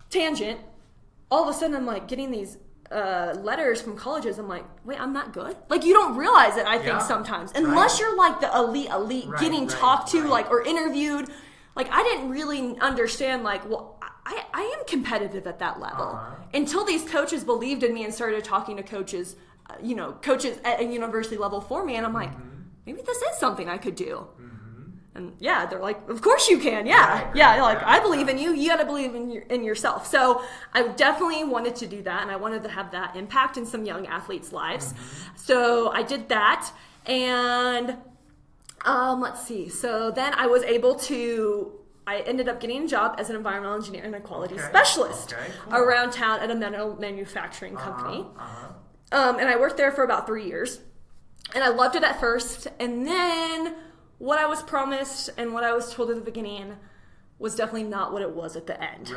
tangent, all of a sudden I'm like getting these letters from colleges. I'm like, wait, I'm not good? Like, you don't realize it, I think, sometimes. Unless you're like the elite getting talked to, like, or interviewed. Like, I didn't really understand, like, well, I am competitive at that level. Until these coaches believed in me and started talking to coaches, coaches at a university level for me. And I'm like, maybe this is something I could do. And yeah, they're like, of course you can. I believe in you. You got to believe in yourself. So I definitely wanted to do that, and I wanted to have that impact in some young athletes' lives. So I did that, and let's see. So then I ended up getting a job as an environmental engineer and a quality specialist around town at a metal manufacturing company. And I worked there for about 3 years, and I loved it at first, and then what I was promised and what I was told at the beginning was definitely not what it was at the end.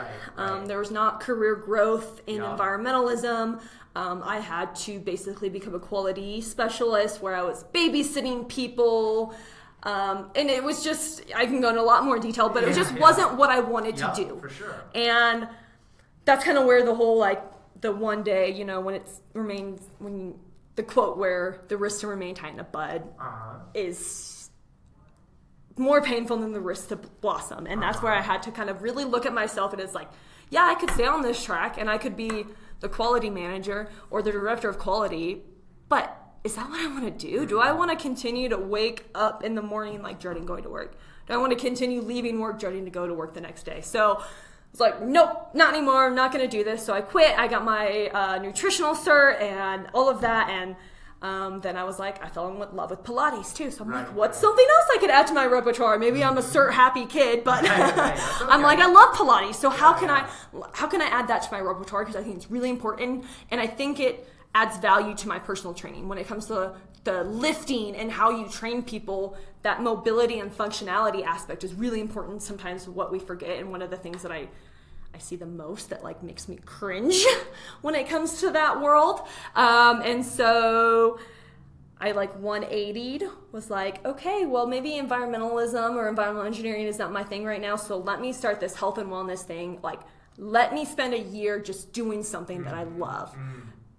There was not career growth in environmentalism. I had to basically become a quality specialist where I was babysitting people. And it was just, I can go into a lot more detail, but it just wasn't what I wanted to do. For sure. And that's kind of where the whole, like, the one day, you know, the quote where the risk to remain tight in a bud is more painful than the risk to blossom. And that's where I had to kind of really look at myself, and it's like, yeah, I could stay on this track and I could be the quality manager or the director of quality, but is that what I want to do? Do I want to continue to wake up in the morning like dreading going to work? Do I want to continue leaving work dreading to go to work the next day? So I was like, nope, not anymore. I'm not going to do this. So I quit. I got my nutritional cert and all of that, and then I was like, I fell in love with Pilates too. So I'm like, what's something else I could add to my repertoire? Maybe I'm a cert happy kid, but I'm like, I love Pilates. So how can I add that to my repertoire? Because I think it's really important, and I think it adds value to my personal training when it comes to the lifting and how you train people. That mobility and functionality aspect is really important. Sometimes what we forget, and one of the things that I see the most that like makes me cringe when it comes to that world. And so I like 180'd, was like, okay, well, maybe environmentalism or environmental engineering is not my thing right now. So let me start this health and wellness thing. Like, let me spend a year just doing something that I love.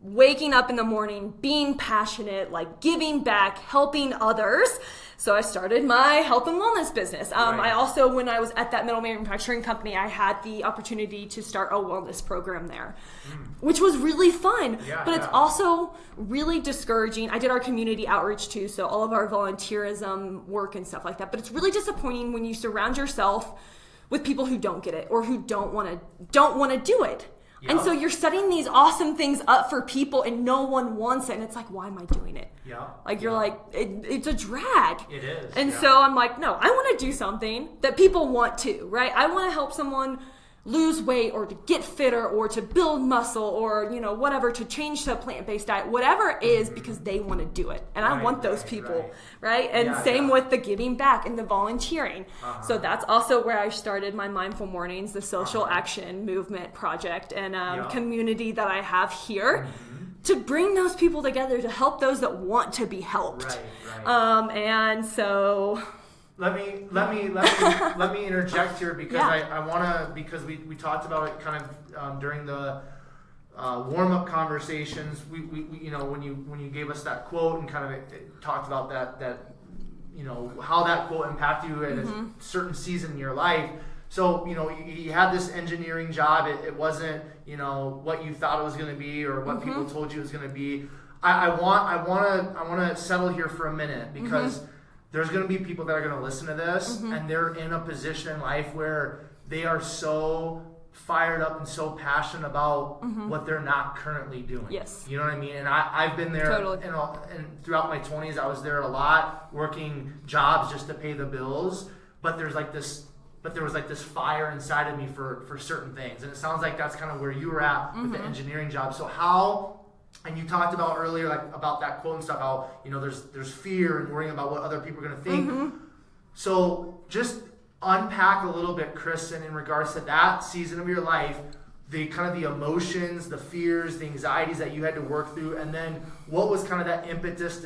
Waking up in the morning, being passionate, like giving back, helping others. So I started my health and wellness business. I also, when I was at that metal manufacturing company, I had the opportunity to start a wellness program there, which was really fun. But it's also really discouraging. I did our community outreach too, so all of our volunteerism work and stuff like that. But it's really disappointing when you surround yourself with people who don't get it or who don't want to do it. And so you're setting these awesome things up for people and no one wants it. And it's like, why am I doing it? Like, you're like, it's a drag. It is. And so I'm like, no, I want to do something that people want to, right? I want to help someone lose weight or to get fitter or to build muscle or, whatever, to change to a plant-based diet, whatever it is, because they want to do it. And I want those people, right? And same with the giving back and the volunteering. So that's also where I started my Mindful Mornings, the social action movement project and community that I have here to bring those people together to help those that want to be helped. And so... Let me interject here because I want to, because we talked about it kind of during the warm-up conversations. We when you gave us that quote and kind of it talked about that how that quote impacted you at a certain season in your life. So you had this engineering job. It wasn't what you thought it was going to be or what people told you it was going to be. I want to settle here for a minute because. There's going to be people that are going to listen to this and they're in a position in life where they are so fired up and so passionate about what they're not currently doing. Yes. You know what I mean? And I've been there and throughout my 20s, I was there a lot working jobs just to pay the bills. But there was like this fire inside of me for certain things. And it sounds like that's kind of where you were at with the engineering job. So and you talked about earlier, about that quote and stuff, how, there's fear and worrying about what other people are going to think. So just unpack a little bit, Kristen, in regards to that season of your life, the kind of the emotions, the fears, the anxieties that you had to work through. And then what was kind of that impetus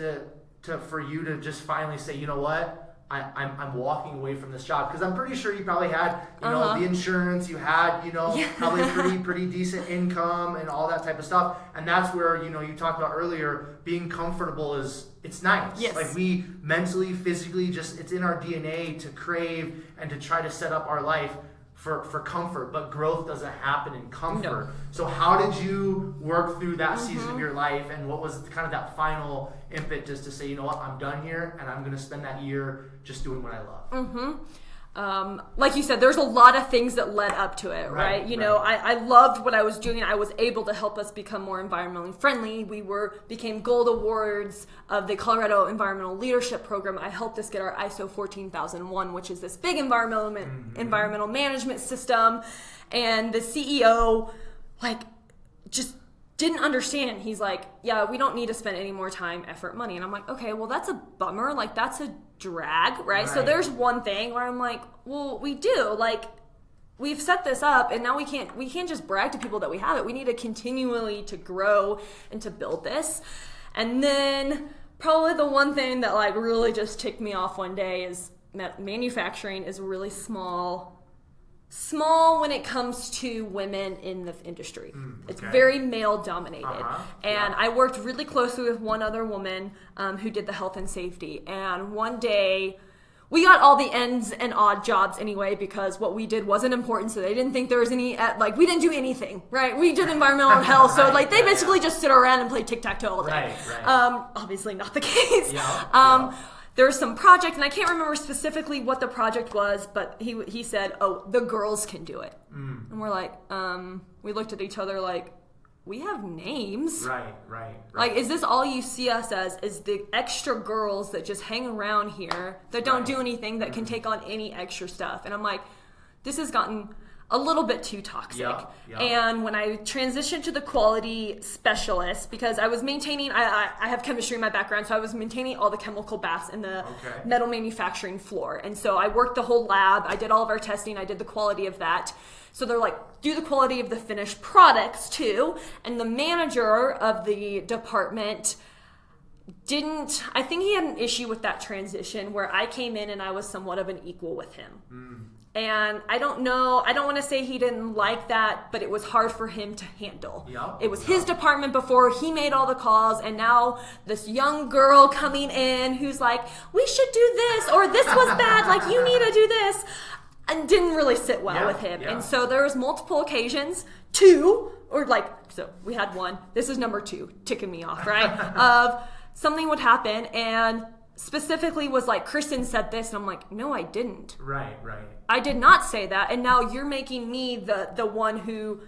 for you to just finally say, you know what? I'm walking away from this job, because I'm pretty sure you probably had the insurance, you had probably pretty decent income and all that type of stuff, and that's where you talked about earlier, being comfortable it's nice. Yes. Like we mentally, physically, just it's in our DNA to crave and to try to set up our life for comfort, but growth doesn't happen in comfort. No. So how did you work through that season of your life, and what was kind of that final impetus to say, you know what, I'm done here and I'm going to spend that year just doing what I love? Like you said, there's a lot of things that led up to it, right? I loved what I was doing. I was able to help us become more environmentally friendly. We became gold awards of the Colorado Environmental Leadership Program. I helped us get our ISO 14001, which is this big environmental management system. And the CEO, just didn't understand. He's like, yeah, we don't need to spend any more time, effort, money. And I'm like, okay, well, that's a bummer. That's a drag, right? So there's one thing where I'm like, well, we do. We've set this up, and now we can't just brag to people that we have it. We need to continually to grow and to build this. And then probably the one thing that really just ticked me off one day is that manufacturing is really small when it comes to women in the industry. It's very male dominated. And I worked really closely with one other woman who did the health and safety. And one day we got all the ends and odd jobs anyway, because what we did wasn't important. So they didn't think there was any, we didn't do anything, right? We did environmental and health. So they basically just sit around and play tic-tac-toe all day. Obviously not the case. There was some project, and I can't remember specifically what the project was, but he said, oh, the girls can do it. And we're like, we looked at each other like, we have names. Right. Is this all you see us as, is the extra girls that just hang around here, that don't do anything, that can take on any extra stuff? And I'm like, this has gotten a little bit too toxic. And when I transitioned to the quality specialist, because I was maintaining, I have chemistry in my background, so I was maintaining all the chemical baths in the metal manufacturing floor. And so I worked the whole lab, I did all of our testing, I did the quality of that. So they're like, do the quality of the finished products too. And the manager of the department I think he had an issue with that transition, where I came in and I was somewhat of an equal with him. And I don't want to say he didn't like that, but it was hard for him to handle. It was his department before, he made all the calls, and now this young girl coming in who's like, we should do this, or this was bad, you need to do this, and didn't really sit well with him. And so there was multiple occasions, so we had one, this is number 2, ticking me off, right? Of something would happen, and specifically was like, Kristen said this, and I'm like, no, I didn't. Right. I did not say that, and now you're making me the one who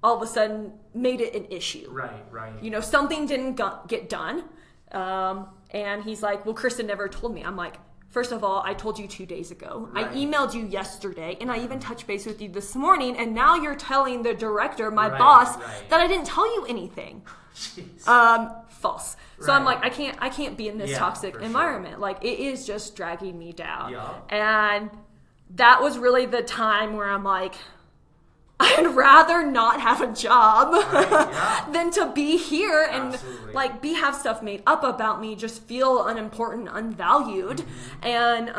all of a sudden made it an issue. Right. Something didn't get done, and he's like, well, Kristen never told me. I'm like, first of all, I told you 2 days ago. Right. I emailed you yesterday, and I even touched base with you this morning, and now you're telling the director, my boss, that I didn't tell you anything. Jeez. False. So I'm like, I can't be in this toxic environment. Sure. Like, it is just dragging me down. Yeah. And that was really the time where I'm like, I'd rather not have a job than to be here and have stuff made up about me, just feel unimportant, unvalued. And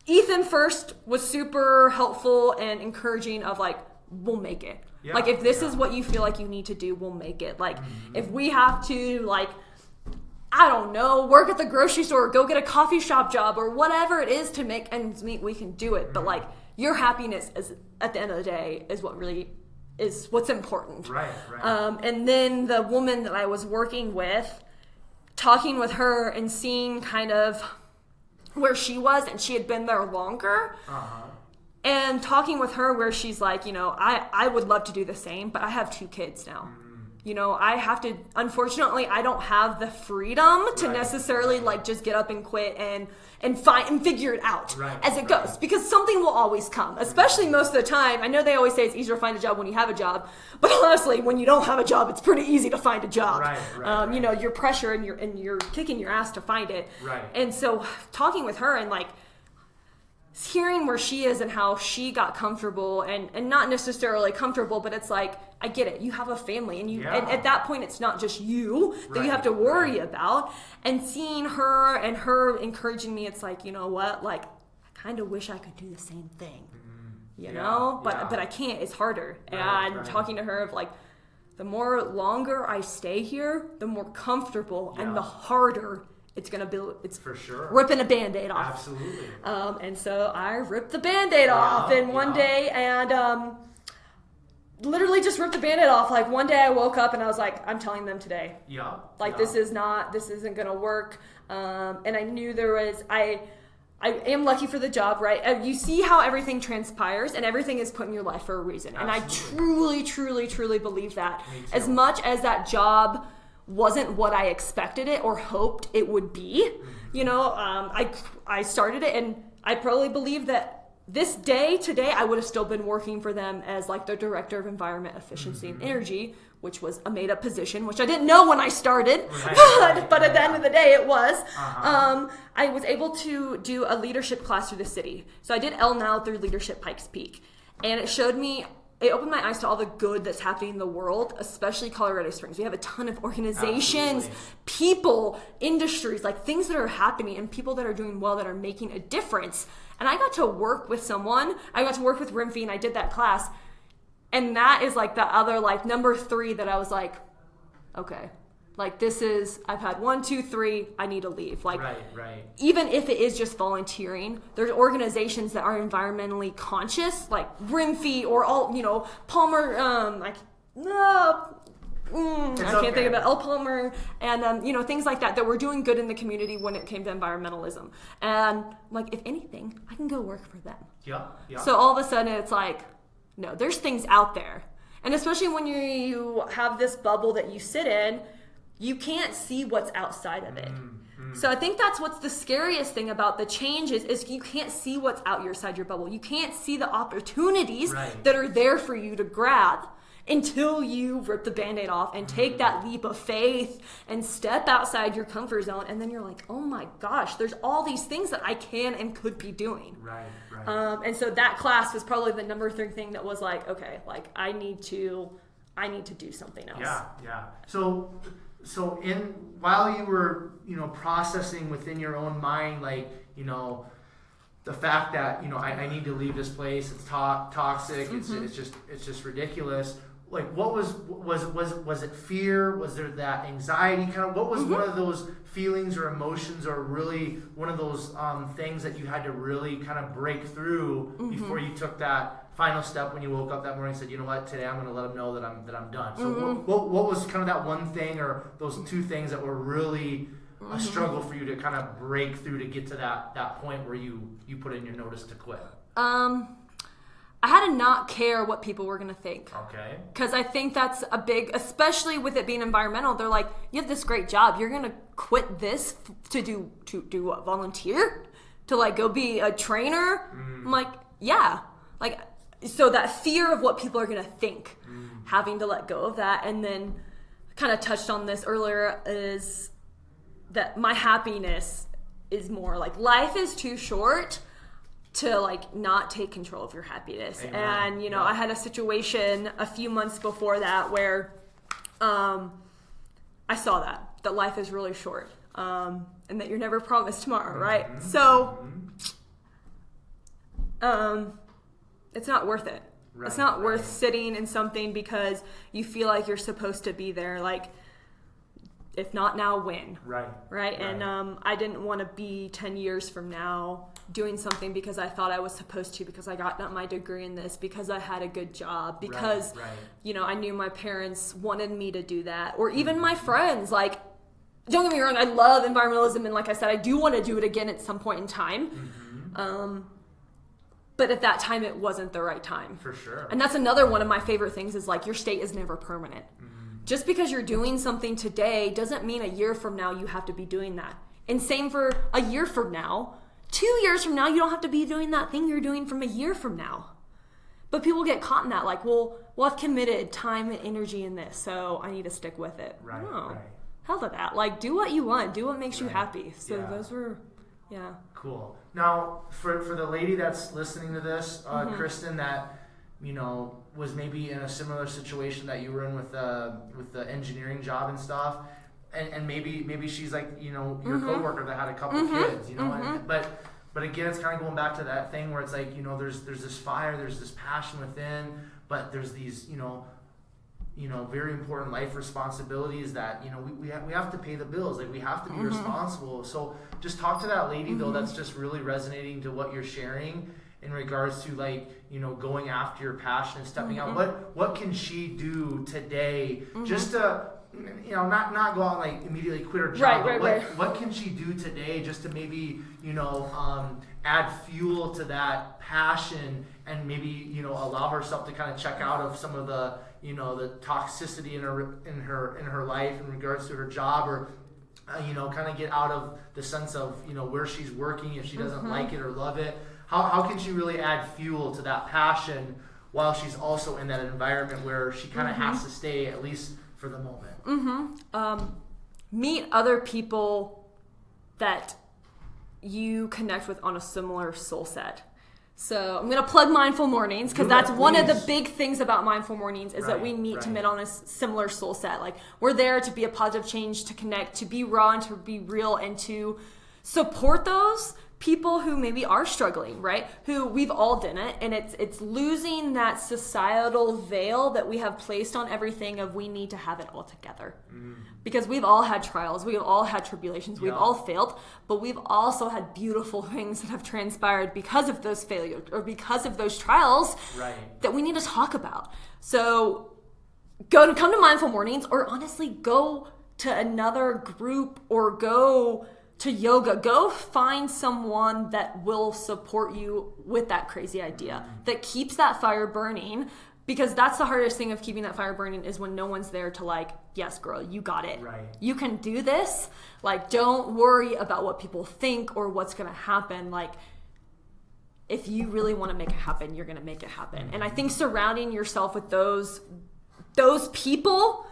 Ethan first was super helpful and encouraging of like, we'll make it. Yeah. Like, if this is what you feel like you need to do, we'll make it. Like, if we have to, like, I don't know, work at the grocery store, go get a coffee shop job, or whatever it is to make ends meet, we can do it. But like, your happiness is, at the end of the day, is what really is what's important. Right. And then the woman that I was working with, talking with her and seeing kind of where she was, and she had been there longer. And talking with her where she's like, you know, I would love to do the same, but I have 2 kids now. You know, I have to, unfortunately, I don't have the freedom to necessarily like just get up and quit and find and figure it out as it goes, because something will always come, especially most of the time. I know they always say it's easier to find a job when you have a job, but honestly, when you don't have a job, it's pretty easy to find a job. You know, you're pressure and you're kicking your ass to find it. And so talking with her and like hearing where she is and how she got comfortable and not necessarily comfortable, but it's like, I get it. You have a family and and at that point, it's not just you that you have to worry about. And seeing her and her encouraging me, it's like, you know what? Like, I kind of wish I could do the same thing, you know, but I can't. It's harder. And talking to her of like, the more longer I stay here, the more comfortable and the harder it's going to be. It's for sure ripping a Band-Aid off. Absolutely. And so I ripped the Band-Aid off in one day and literally just ripped the Band-Aid off. Like, one day I woke up and I was like, I'm telling them today. This isn't going to work. And I knew there was, I am lucky for the job, right? You see how everything transpires and everything is put in your life for a reason. Absolutely. And I truly, truly, truly believe that. As much as that job wasn't what I expected it or hoped it would be, you know, I started it, and I probably believe that this day, today, I would have still been working for them as like the director of environment, efficiency, and energy, which was a made up position, which I didn't know when I started, but at the end of the day, it was. I was able to do a leadership class through the city. So I did Now through Leadership Pikes Peak, and it opened my eyes to all the good that's happening in the world, especially Colorado Springs. We have a ton of organizations, people, industries, like things that are happening and people that are doing well, that are making a difference. And I got to work with someone. I got to work with Rimfy, and I did that class. And that is like the other, like, number 3 that I was like, okay. Like, this is, I've had 1, 2, 3, I need to leave. Like, even if it is just volunteering, there's organizations that are environmentally conscious, like Rimfy or all, you know, Palmer, I can't think of it, L. Palmer, and, you know, things like that were doing good in the community when it came to environmentalism. And, like, if anything, I can go work for them. So all of a sudden, it's like, no, there's things out there. And especially when you have this bubble that you sit in, you can't see what's outside of it. So I think that's what's the scariest thing about the change is you can't see what's outside your bubble. You can't see the opportunities that are there for you to grab until you rip the Band-Aid off and take that leap of faith and step outside your comfort zone. And then you're like, oh my gosh, there's all these things that I can and could be doing. And so that class was probably the number 3 thing that was like, okay, like I need to do something else. So while you were, you know, processing within your own mind, like, you know, the fact that, you know, I need to leave this place, it's toxic, it's just ridiculous. Like, what was it fear? Was there that anxiety? Kind of, what was one of those feelings or emotions, or really one of those things that you had to really kind of break through before you took that final step when you woke up that morning and said, you know what, today I'm going to let them know that I'm done. So what was kind of that one thing or those 2 things that were really a struggle for you to kind of break through to get to that point where you put in your notice to quit? I had to not care what people were going to think. Okay. Because I think that's a big, especially with it being environmental, they're like, you have this great job. You're going to quit this to do what, volunteer? To like go be a trainer? I'm like, yeah. Like, so that fear of what people are going to think, having to let go of that. And then kind of touched on this earlier, is that my happiness is more like, life is too short to like not take control of your happiness. Amen. And you know, I had a situation a few months before that where I saw that life is really short, and that you're never promised tomorrow, right? So it's not worth it. It's not worth sitting in something because you feel like you're supposed to be there. Like, if not now, when? Right. And I didn't want to be 10 years from now doing something because I thought I was supposed to, because I got my degree in this, because I had a good job, because, you know, I knew my parents wanted me to do that. Or even my friends, like, don't get me wrong, I love environmentalism. And like I said, I do want to do it again at some point in time. But at that time, it wasn't the right time. For sure. And that's another one of my favorite things, is like, your state is never permanent. Just because you're doing something today doesn't mean a year from now you have to be doing that. And same for a year from now. 2 years from now, you don't have to be doing that thing you're doing from a year from now. But people get caught in that, like, well, I've committed time and energy in this, so I need to stick with it. Hell to that. Like, do what you want. Do what makes you happy. So those were, Cool. Now, for the lady that's listening to this, Kristen, that, you know, was maybe in a similar situation that you were in with the engineering job and stuff, and maybe she's like, you know, your coworker that had a couple kids, you know, but again, it's kind of going back to that thing where it's like, you know, there's this fire, there's this passion within, but there's these, you know, very important life responsibilities that, you know, we have to pay the bills, like we have to be responsible. So just talk to that lady though, that's just really resonating to what you're sharing in regards to, like, you know, going after your passion and stepping out. What can she do today just to, you know, not go out and like immediately quit her job, what can she do today just to maybe, you know, add fuel to that passion, and maybe, you know, allow herself to kind of check out of some of the, you know, the toxicity in her life in regards to her job, or you know, kind of get out of the sense of, you know, where she's working if she doesn't like it or love it. How can she really add fuel to that passion while she's also in that environment where she kind of has to stay, at least for the moment? Meet other people that you connect with on a similar soul set. So I'm going to plug Mindful Mornings, because that's one of the big things about Mindful Mornings, is that we meet to meet on a similar soul set. Like, we're there to be a positive change, to connect, to be raw and to be real, and to support those people who maybe are struggling, right? Who we've all done it, and it's losing that societal veil that we have placed on everything of we need to have it all together. Because we've all had trials, we've all had tribulations, we've all failed, but we've also had beautiful things that have transpired because of those failures or because of those trials that we need to talk about. So come to Mindful Mornings, or honestly go to another group, or go to yoga. Go find someone that will support you with that crazy idea, that keeps that fire burning, because that's the hardest thing of keeping that fire burning, is when no one's there to like, yes, girl, you got it. You can do this. Like, don't worry about what people think or what's going to happen. Like, if you really want to make it happen, you're going to make it happen. And I think surrounding yourself with those people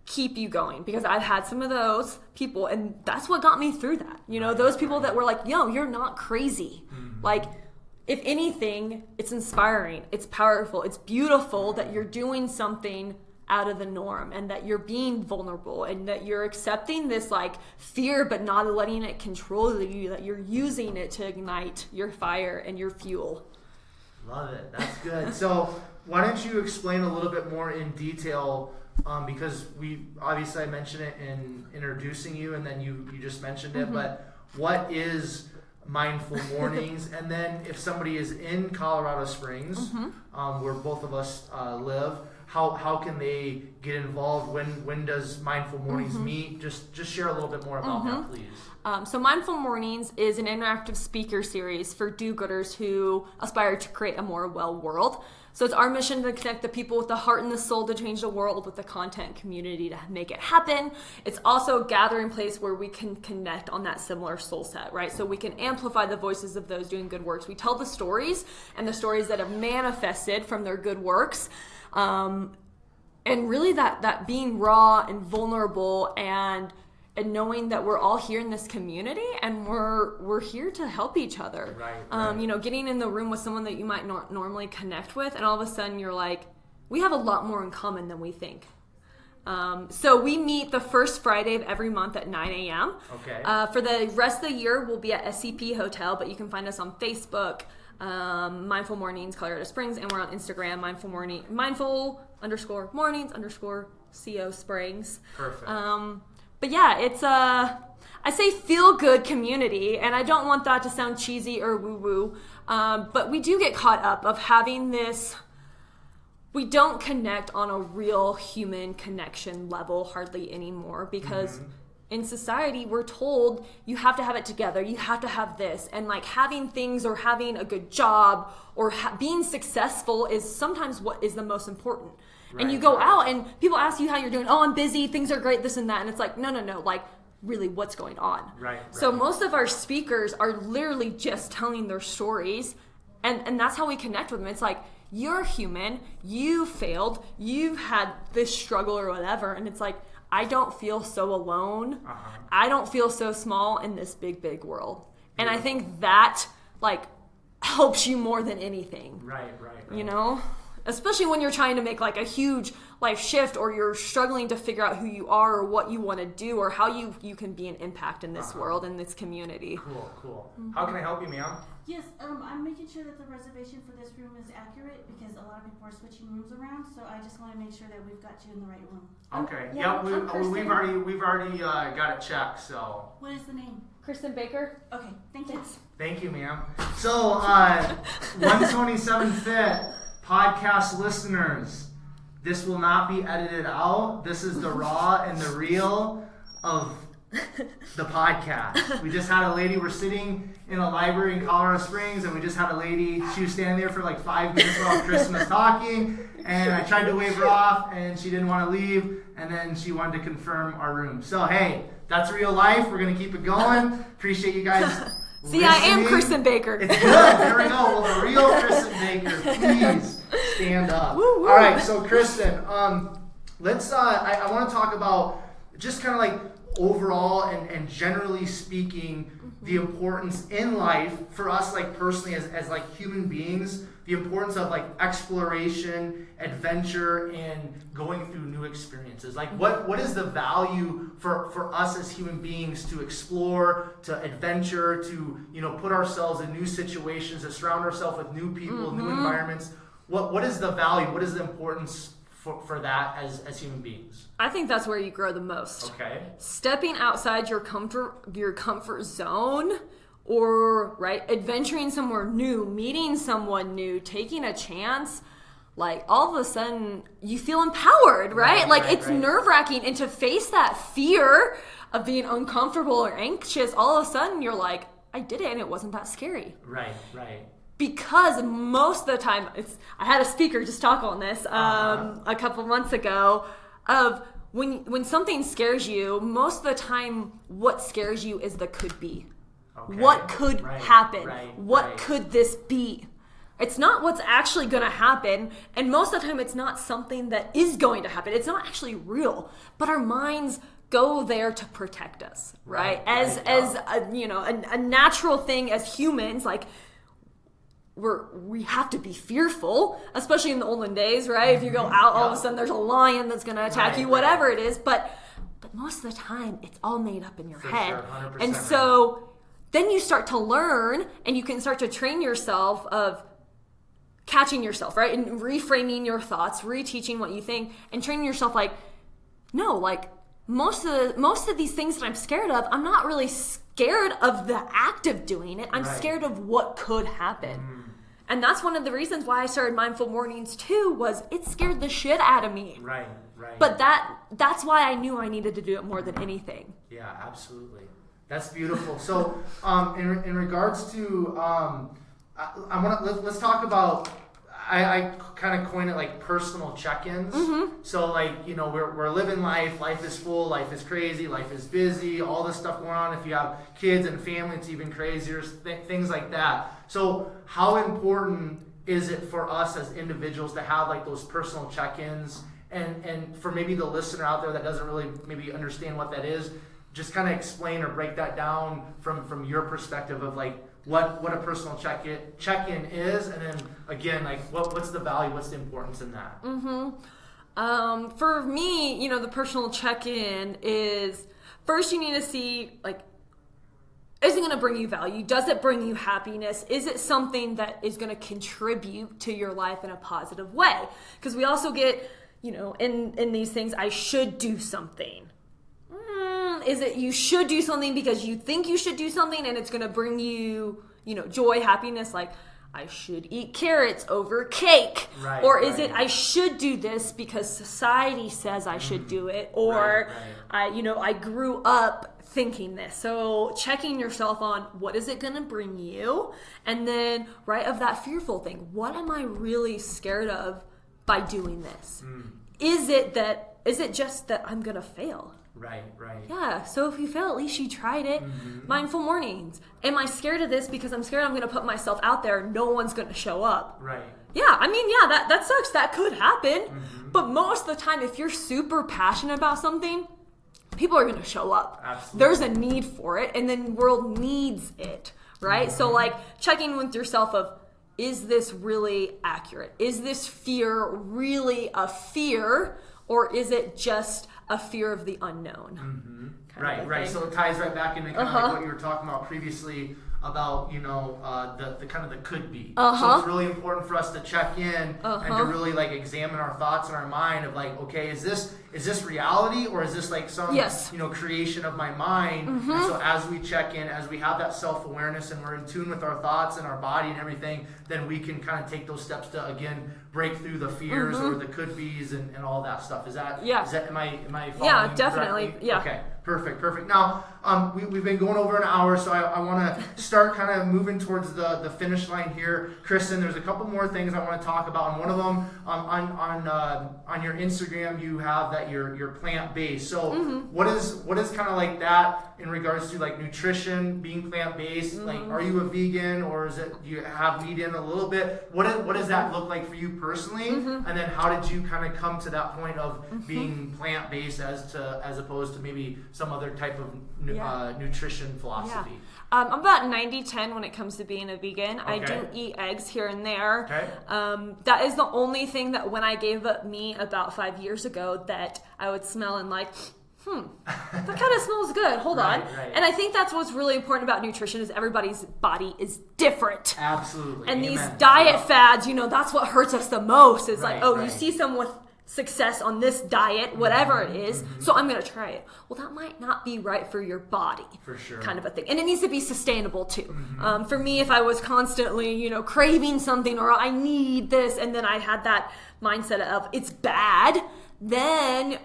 keep you going, because I've had some of those people, and that's what got me through that. You know, those people that were like, yo, you're not crazy. Like, if anything, it's inspiring, it's powerful, it's beautiful that you're doing something out of the norm, and that you're being vulnerable, and that you're accepting this like fear, but not letting it control you, that you're using it to ignite your fire and your fuel. Love it. That's good. So why don't you explain a little bit more in detail, because I mentioned it in introducing you, and then you just mentioned it, but what is Mindful Mornings? And then if somebody is in Colorado Springs, where both of us live, how can they get involved? When does Mindful Mornings meet? Just share a little bit more about that, please. So Mindful Mornings is an interactive speaker series for do-gooders who aspire to create a more well world. So it's our mission to connect the people with the heart and the soul to change the world with the content community to make it happen. It's also a gathering place where we can connect on that similar soul set, right? So we can amplify the voices of those doing good works. We tell the stories and the stories that have manifested from their good works. And really that being raw and vulnerable and knowing that we're all here in this community and we're here to help each other. Right. Getting in the room with someone that you might not normally connect with, and all of a sudden you're like, we have a lot more in common than we think. So we meet the first Friday of every month at 9 a.m. Okay. For the rest of the year, we'll be at SCP Hotel, but you can find us on Facebook, Mindful Mornings, Colorado Springs, and we're on Instagram, mindful_mornings_CO Springs. Perfect. But yeah, it's I say feel-good community, and I don't want that to sound cheesy or woo-woo, but we do get caught up of having this, we don't connect on a real human connection level hardly anymore, because in society we're told you have to have it together, you have to have this, and like having things or having a good job or being successful is sometimes what is the most important. And you go out and people ask you how you're doing. Oh, I'm busy. Things are great, this and that. And it's like, no. Like, really, what's going on? Right. So most of our speakers are literally just telling their stories. And that's how we connect with them. It's like, you're human. You failed. You've had this struggle or whatever. And it's like, I don't feel so alone. I don't feel so small in this big, big world. And I think that, like, helps you more than anything. Right. You know? Especially when you're trying to make like a huge life shift, or you're struggling to figure out who you are or what you want to do or how you can be an impact in this world, in this community. Cool. How can I help you, ma'am? Yes, I'm making sure that the reservation for this room is accurate because a lot of people are switching rooms around, so I just want to make sure that we've got you in the right room. Okay. We've already got it checked. So. What is the name? Kristen Baker. Okay, thank you. Thank you, ma'am. So, 127 Fit. Podcast listeners, this will not be edited out. This is the raw and the real of the podcast. We just had a lady, we're sitting in a library in Colorado Springs, and we just had a lady, she was standing there for like 5 minutes while Kristen was talking, and I tried to wave her off, and she didn't want to leave, and then she wanted to confirm our room. So, hey, that's real life. We're going to keep it going. Appreciate you guys See, I am Kristen Baker. It's good. There we go. Well, the real Kristen Baker, please stand up. Woo-woo. All right, so Kristen, let's. I want to talk about just kind of like overall and generally speaking, the importance in life for us, like personally as like human beings, the importance of like exploration, adventure, and going through new experiences. Like what is the value for us as human beings to explore, to adventure, to put ourselves in new situations, to surround ourselves with new people, new environments. What is the value? What is the importance for that as human beings? I think that's where you grow the most. Okay. Stepping outside your comfort zone, or adventuring somewhere new, meeting someone new, taking a chance, like all of a sudden you feel empowered, right? It's nerve-wracking, and to face that fear of being uncomfortable or anxious, all of a sudden you're like, I did it and it wasn't that scary. Right. Because most of the time, I had a speaker just talk on this a couple months ago, of when something scares you, most of the time what scares you is the could be. Okay. What could happen? What could this be? It's not what's actually going to happen, and most of the time it's not something that is going to happen. It's not actually real, but our minds go there to protect us, right? As a natural thing as humans, like we have to be fearful, especially in the olden days, right? If you go out, all of a sudden there's a lion that's going to attack you, whatever it is. But most of the time, it's all made up in your head. Sure, 100%. And so then you start to learn, and you can start to train yourself of catching yourself, right? And reframing your thoughts, reteaching what you think, and training yourself most of these things that I'm scared of, I'm not really scared of the act of doing it. I'm scared of what could happen. And that's one of the reasons why I started Mindful Mornings too, was it scared the shit out of me. Right. But that's why I knew I needed to do it more than anything. Yeah, absolutely. That's beautiful. So, in regards to, let's talk about. I kind of coin it like personal check-ins. So like, we're living life. Life is full. Life is crazy. Life is busy. All this stuff going on. If you have kids and family, it's even crazier. Things like that. So how important is it for us as individuals to have like those personal check-ins? And for maybe the listener out there that doesn't really maybe understand what that is, just kind of explain or break that down from your perspective of like what a personal check-in is, and then again, like what's the value, what's the importance in that? For me, the personal check-in is, first you need to see, like, is it going to bring you value? Does it bring you happiness? Is it something that is going to contribute to your life in a positive way? Because we also get, in these things, I should do something. Is it you should do something because you think you should do something and it's going to bring you, joy, happiness, like I should eat carrots over cake? Right, or is it I should do this because society says I should do it? Or I grew up thinking this. So checking yourself on what is it going to bring you? And then of that fearful thing, what am I really scared of by doing this? Is it just that I'm going to fail? Right. Yeah, so if you fail, at least you tried it. Mindful Mornings. Am I scared of this because I'm scared I'm going to put myself out there, no one's going to show up? Right. Yeah, that sucks. That could happen. But most of the time, if you're super passionate about something, people are going to show up. Absolutely. There's a need for it, and then the world needs it, right? So like checking with yourself of, is this really accurate? Is this fear really a fear, or is it just a fear of the unknown? Right. So it ties right back into kind of like what you were talking about previously about, the kind of the could be. So it's really important for us to check in and to really like examine our thoughts in our mind of like, okay, is this reality, or is this like some creation of my mind? And so as we check in, as we have that self-awareness and we're in tune with our thoughts and our body and everything, then we can kind of take those steps to again break through the fears or the could be's and all that stuff. Is that am I following? Yeah, definitely. Correctly? Yeah. Okay. Perfect. Now, we've been going over an hour, so I want to start kind of moving towards the finish line here. Kristen, there's a couple more things I want to talk about, and one of them on your Instagram, you have that you're plant-based. So what is kind of like that in regards to like nutrition, being plant-based? Like, are you a vegan, or do you have meat in a little bit? What does that look like for you personally? And then how did you kind of come to that point of being plant-based as opposed to maybe some other type of nutrition philosophy? I'm about 90-10 when it comes to being a vegan. Okay. I do eat eggs here and there. Okay. That is the only thing that when I gave up meat about 5 years ago that I would smell and like, that kind of smells good. Hold on. Right. And I think that's what's really important about nutrition is everybody's body is different. Absolutely. And Amen. these diet fads, that's what hurts us the most. It's like, Right. you see someone with success on this diet, whatever it is, so I'm going to try it. Well, that might not be right for your body. For sure. Kind of a thing. And it needs to be sustainable too. For me, if I was constantly, craving something or I need this, and then I had that mindset of it's bad, then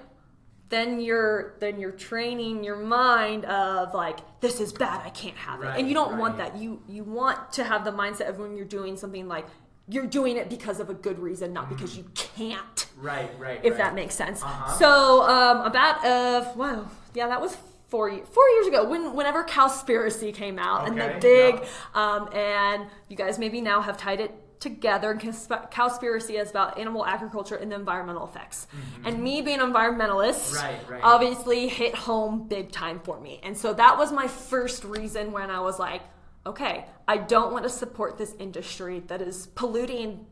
you're training your mind of like, this is bad, I can't have it. And you don't want that. You want to have the mindset of when you're doing something like, you're doing it because of a good reason, not because you can't. Right. If that makes sense. So that was 4 years ago. Whenever Cowspiracy came out, and the big, and you guys maybe now have tied it together. Cowspiracy is about animal agriculture and the environmental effects. And me being an environmentalist, obviously hit home big time for me. And so that was my first reason when I was like, okay, I don't want to support this industry that is polluting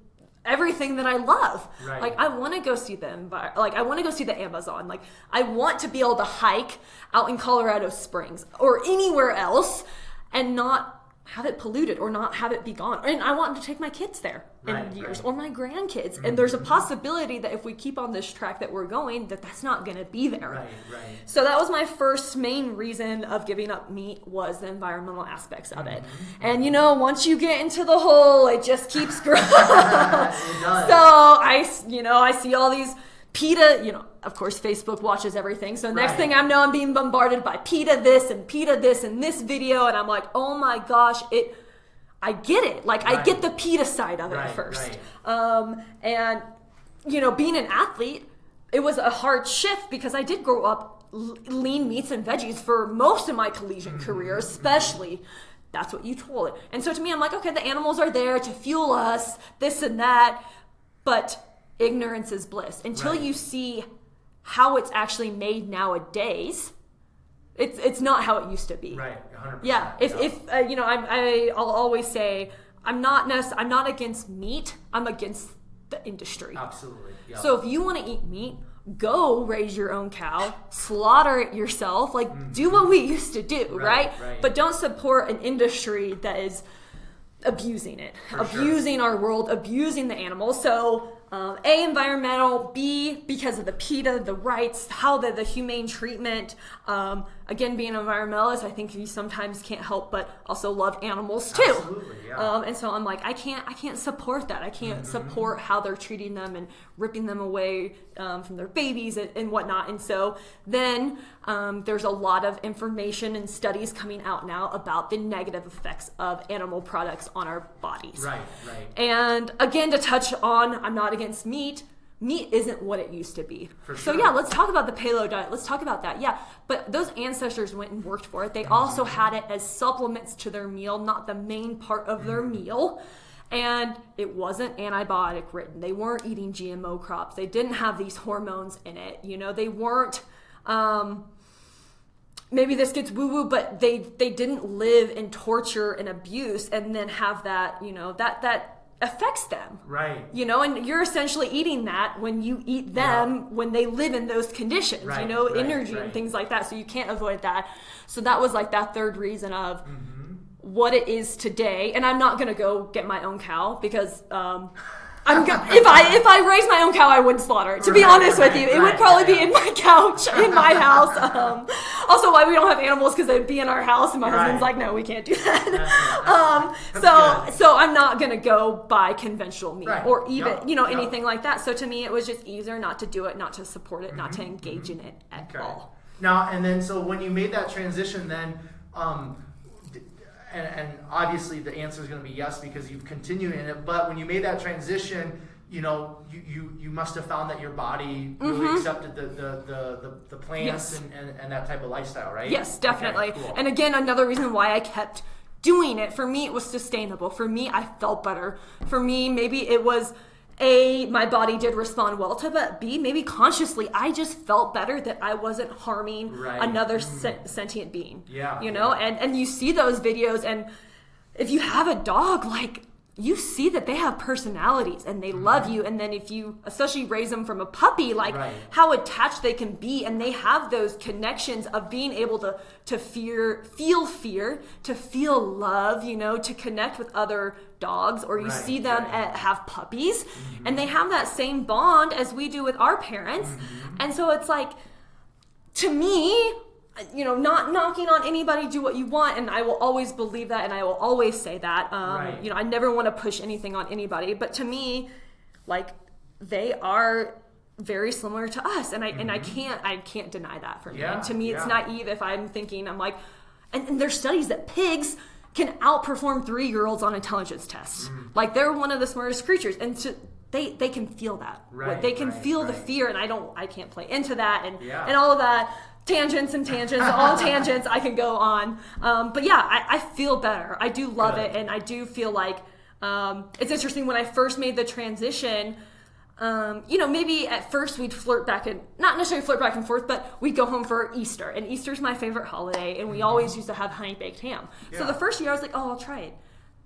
everything that I love. Like, I want to go see I want to go see the Amazon. Like, I want to be able to hike out in Colorado Springs or anywhere else and not have it polluted or not have it be gone. And I want to take my kids there in years or my grandkids. Mm-hmm. And there's a possibility that if we keep on this track that we're going, that's not going to be there. Right. So that was my first main reason of giving up meat, was the environmental aspects of it. And once you get into the hole, it just keeps growing. It does. So I see all these PETA, of course, Facebook watches everything. So next thing I know, I'm being bombarded by PETA this and this video. And I'm like, oh my gosh, I get it. Like, I get the PETA side of it at first. And, being an athlete, it was a hard shift because I did grow up lean meats and veggies for most of my collegiate career, especially. That's what you told it. And so to me, I'm like, okay, the animals are there to fuel us, this and that. But ignorance is bliss. Until you see how it's actually made nowadays, it's not how it used to be. Right, 100%. Yeah. I'll always say I'm not against meat. I'm against the industry. Absolutely. Yeah. So if you want to eat meat, go raise your own cow, slaughter it yourself. Like, do what we used to do, right? But don't support an industry that is abusing it, abusing our world, abusing the animals. So A, environmental, B, because of the PETA, the rights, how the humane treatment. Again, being an environmentalist, I think you sometimes can't help but also love animals too. Absolutely, yeah. And so I'm like, I can't support that. I can't support how they're treating them and ripping them away from their babies and whatnot. And so then there's a lot of information and studies coming out now about the negative effects of animal products on our bodies. Right. And again, to touch on, I'm not against meat. Meat isn't what it used to be. For So sure. yeah, let's talk about the paleo diet. Let's talk about that. Yeah, but those ancestors went and worked for it. They also had it as supplements to their meal, not the main part of their meal. And it wasn't antibiotic ridden. They weren't eating GMO crops. They didn't have these hormones in it. They weren't, maybe this gets woo-woo, but they didn't live in torture and abuse and then have that, that affects them. Right. And you're essentially eating that when you eat them when they live in those conditions, energy and things like that. So you can't avoid that. So that was like that third reason of what it is today. And I'm not going to go get my own cow because if I raised my own cow, I wouldn't slaughter it. To be honest with you, it would probably be in my couch in my house. Also, why we don't have animals because they'd be in our house, and my husband's like, no, we can't do that. So I'm not gonna go buy conventional meat or even anything like that. So to me, it was just easier not to do it, not to support it, not to engage in it at all. Now and then, so when you made that transition, then. And obviously the answer is going to be yes because you've continued in it. But when you made that transition, you must have found that your body really accepted the plants and that type of lifestyle, right? Yes, definitely. Okay, cool. And again, another reason why I kept doing it. For me, it was sustainable. For me, I felt better. For me, maybe it was A, my body did respond well to, but B, maybe consciously, I just felt better that I wasn't harming another sentient being. Yeah. And you see those videos, and if you have a dog, like, you see that they have personalities and they love you. And then if you especially raise them from a puppy, like how attached they can be, and they have those connections of being able to feel fear, to feel love, to connect with other dogs, or you see them have puppies and they have that same bond as we do with our parents. And so it's like, to me, not knocking on anybody, do what you want, and I will always believe that, and I will always say that. I never want to push anything on anybody, but to me, like, they are very similar to us, and I can't deny that for me. And to me, it's naive if I'm thinking, I'm like, and there's studies that pigs can outperform 3-year-olds on intelligence tests. Like, they're one of the smartest creatures, and they can feel that. They can feel the fear, and I can't play into that, and all of that. Tangents, all tangents I can go on. But yeah, I feel better. I do love it, and I do feel like it's interesting when I first made the transition. Maybe at first we'd not necessarily flirt back and forth, but we'd go home for Easter, and Easter's my favorite holiday, and we always used to have honey baked ham. So the first year I was like, oh, I'll try it.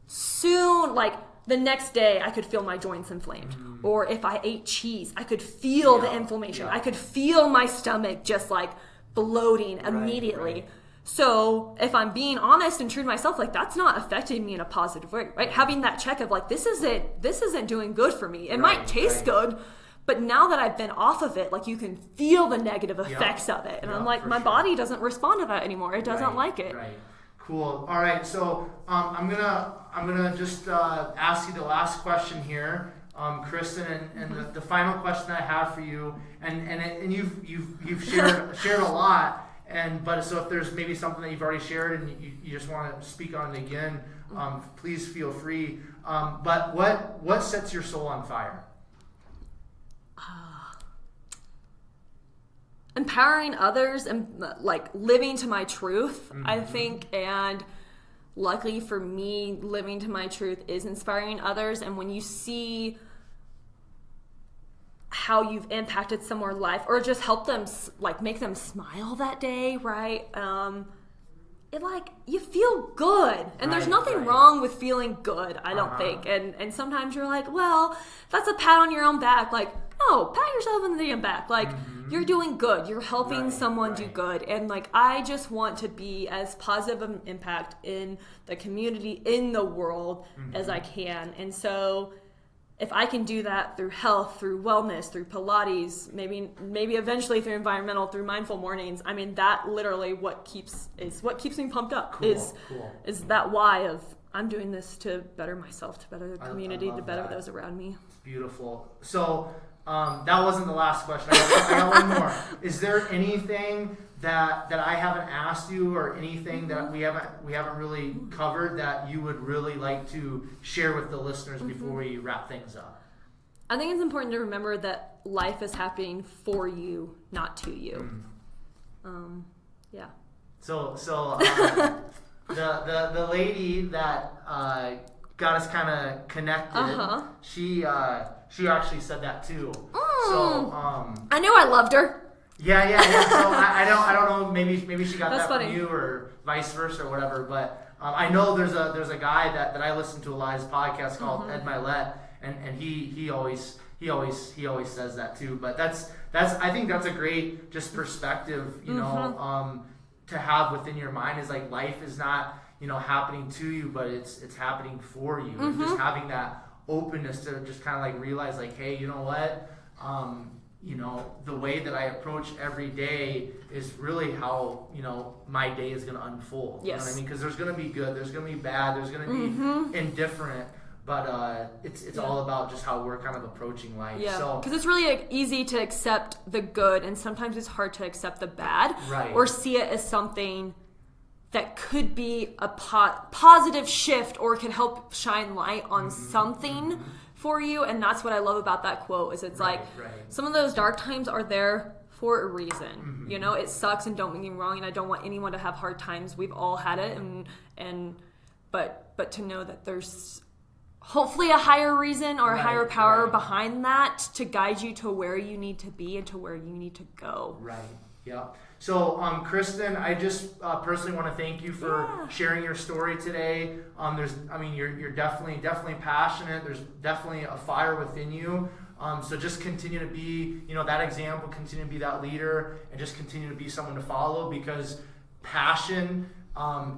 Soon, like, the next day I could feel my joints inflamed. Or if I ate cheese, I could feel the inflammation. I could feel my stomach just like bloating immediately. So if I'm being honest and true to myself, like that's not affecting me in a positive way, right? Having that check of like, this isn't doing good for me. It might taste good, but now that I've been off of it, like you can feel the negative effects of it. And I'm like, my body doesn't respond to that anymore. It doesn't like it. Right. Cool. All right. So I'm gonna just ask you the last question here, Kristen, and the final question I have for you, and you've shared a lot. But so if there's maybe something that you've already shared and you just want to speak on it again, please feel free. But what sets your soul on fire? Empowering others and like living to my truth, I think, and luckily for me, living to my truth is inspiring others. And when you see how you've impacted someone's life or just help them, like make them smile that day, right? It like, you feel good. And there's nothing wrong with feeling good, I don't think. And sometimes you're like, well, that's a pat on your own back. Like, no, pat yourself on the damn back. Like, you're doing good. You're helping someone do good. And like, I just want to be as positive an impact in the community, in the world as I can. And so if I can do that through health, through wellness, through Pilates, maybe eventually through environmental, through mindful mornings, I mean, that literally what keeps me pumped up. Is that why of I'm doing this to better myself, to better the community, to better those around me. It's beautiful. So that wasn't the last question. I got one more. Is there anything that I haven't asked you, or anything that we haven't really covered that you would really like to share with the listeners before we wrap things up? I think it's important to remember that life is happening for you, not to you. Yeah. So the lady that got us kind of connected, she actually said that too. So I knew I loved her. Yeah. So I don't know. Maybe she got That's that funny. from you, or vice versa, or whatever. But I know there's a guy that I listen to a lot of his podcast called Ed Milet, and he always says that too. But that's I think that's a great just perspective, you know, to have within your mind, is like life is not, you know, happening to you, but it's happening for you. And just having that openness to just kind of like realize like, hey, you know what? You know, the way that I approach every day is really how, you know, my day is going to unfold. You know what I mean? Because there's going to be good, there's going to be bad, there's going to be indifferent, but it's all about just how we're kind of approaching life. Yeah, So because it's really easy to accept the good, and sometimes it's hard to accept the bad, Right. or see it as something that could be a positive shift, or can help shine light on something for you. And that's what I love about that quote, is it's some of those dark times are there for a reason. You know, it sucks, and don't get me wrong, and I don't want anyone to have hard times. We've all had it, but to know that there's hopefully a higher reason or a higher power behind that to guide you to where you need to be and to where you need to go. Right. Yeah. So, Kristen, I just personally want to thank you for sharing your story today. You're definitely passionate. There's definitely a fire within you. So just continue to be, you know, that example, continue to be that leader, and just continue to be someone to follow, because passion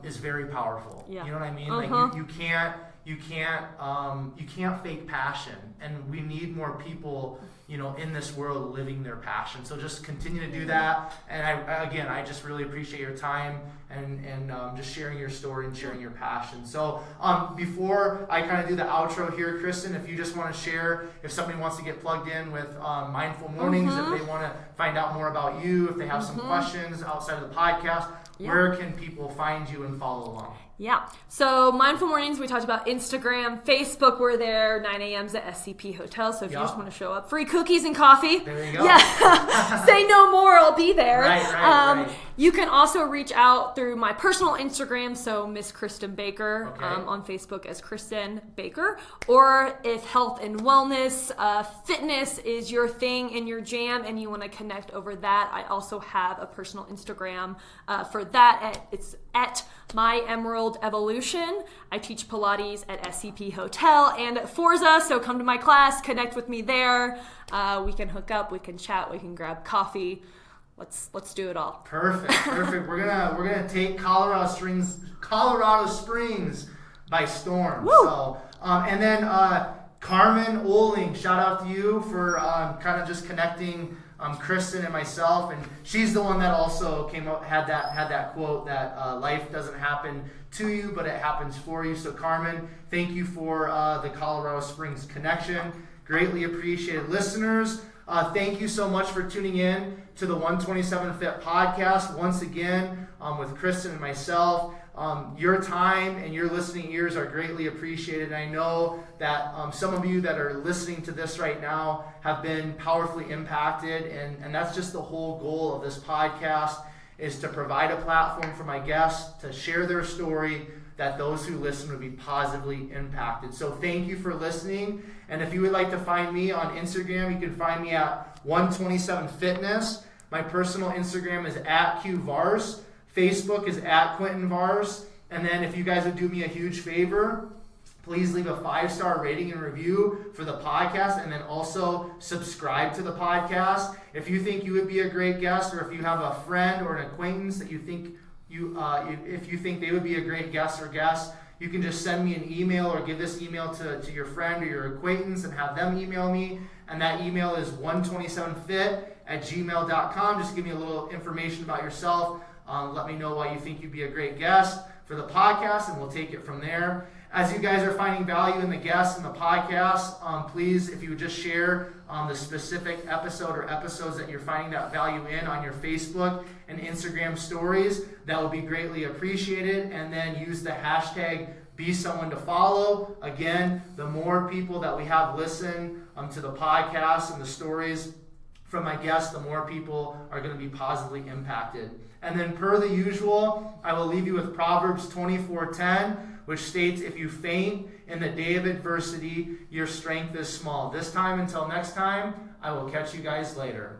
is very powerful. Yeah. You know what I mean? Like you can't fake passion, and we need more people, you know, in this world living their passion. So just continue to do that. And I just really appreciate your time and just sharing your story and sharing your passion. So before I kind of do the outro here, Kristen, if you just want to share, if somebody wants to get plugged in with Mindful Mornings, if they want to find out more about you, if they have some questions outside of the podcast, where can people find you and follow along? Yeah. So Mindful Mornings, we talked about Instagram, Facebook, we're there, 9 a.m.s at SCP Hotel. So if you just want to show up, free cookies and coffee. There you go. Yeah. Say no more, I'll be there. Right. You can also reach out through my personal Instagram, so Miss Kristen Baker, on Facebook as Kristen Baker. Or if health and wellness, fitness is your thing and your jam, and you want to connect over that, I also have a personal Instagram for that. It's at My Emerald Evolution. I teach Pilates at SCP Hotel and at Forza, so come to my class, connect with me there. We can hook up, we can chat, we can grab coffee, let's do it all. Perfect. We're gonna take Colorado Springs by storm. Woo! So and then Carmen Oling, shout out to you for kind of just connecting Kristen and myself, and she's the one that also came up had that quote that life doesn't happen to you, but it happens for you. So Carmen, thank you for the Colorado Springs connection. Greatly appreciated. Listeners, thank you so much for tuning in to the 127 Fit podcast once again with Kristen and myself. Your time and your listening ears are greatly appreciated. And I know that some of you that are listening to this right now have been powerfully impacted, and that's just the whole goal of this podcast, is to provide a platform for my guests to share their story, that those who listen would be positively impacted. So thank you for listening. And if you would like to find me on Instagram, you can find me at 127fitness. My personal Instagram is @QVars. Facebook is @QuentinVars. And then if you guys would do me a huge favor, please leave a 5-star rating and review for the podcast, and then also subscribe to the podcast. If you think you would be a great guest, or if you have a friend or an acquaintance that you think if you think they would be a great guest or guest, you can just send me an email or give this email to your friend or your acquaintance and have them email me. And that email is 127fit@gmail.com. Just give me a little information about yourself. Let me know why you think you'd be a great guest for the podcast, and we'll take it from there. As you guys are finding value in the guests and the podcast, please, if you would just share the specific episode or episodes that you're finding that value in on your Facebook and Instagram stories, that would be greatly appreciated. And then use the hashtag #BeSomeoneToFollow. Again, the more people that we have listen to the podcast and the stories from my guests, the more people are going to be positively impacted. And then per the usual, I will leave you with Proverbs 24:10, which states, if you faint in the day of adversity, your strength is small. This time, until next time, I will catch you guys later.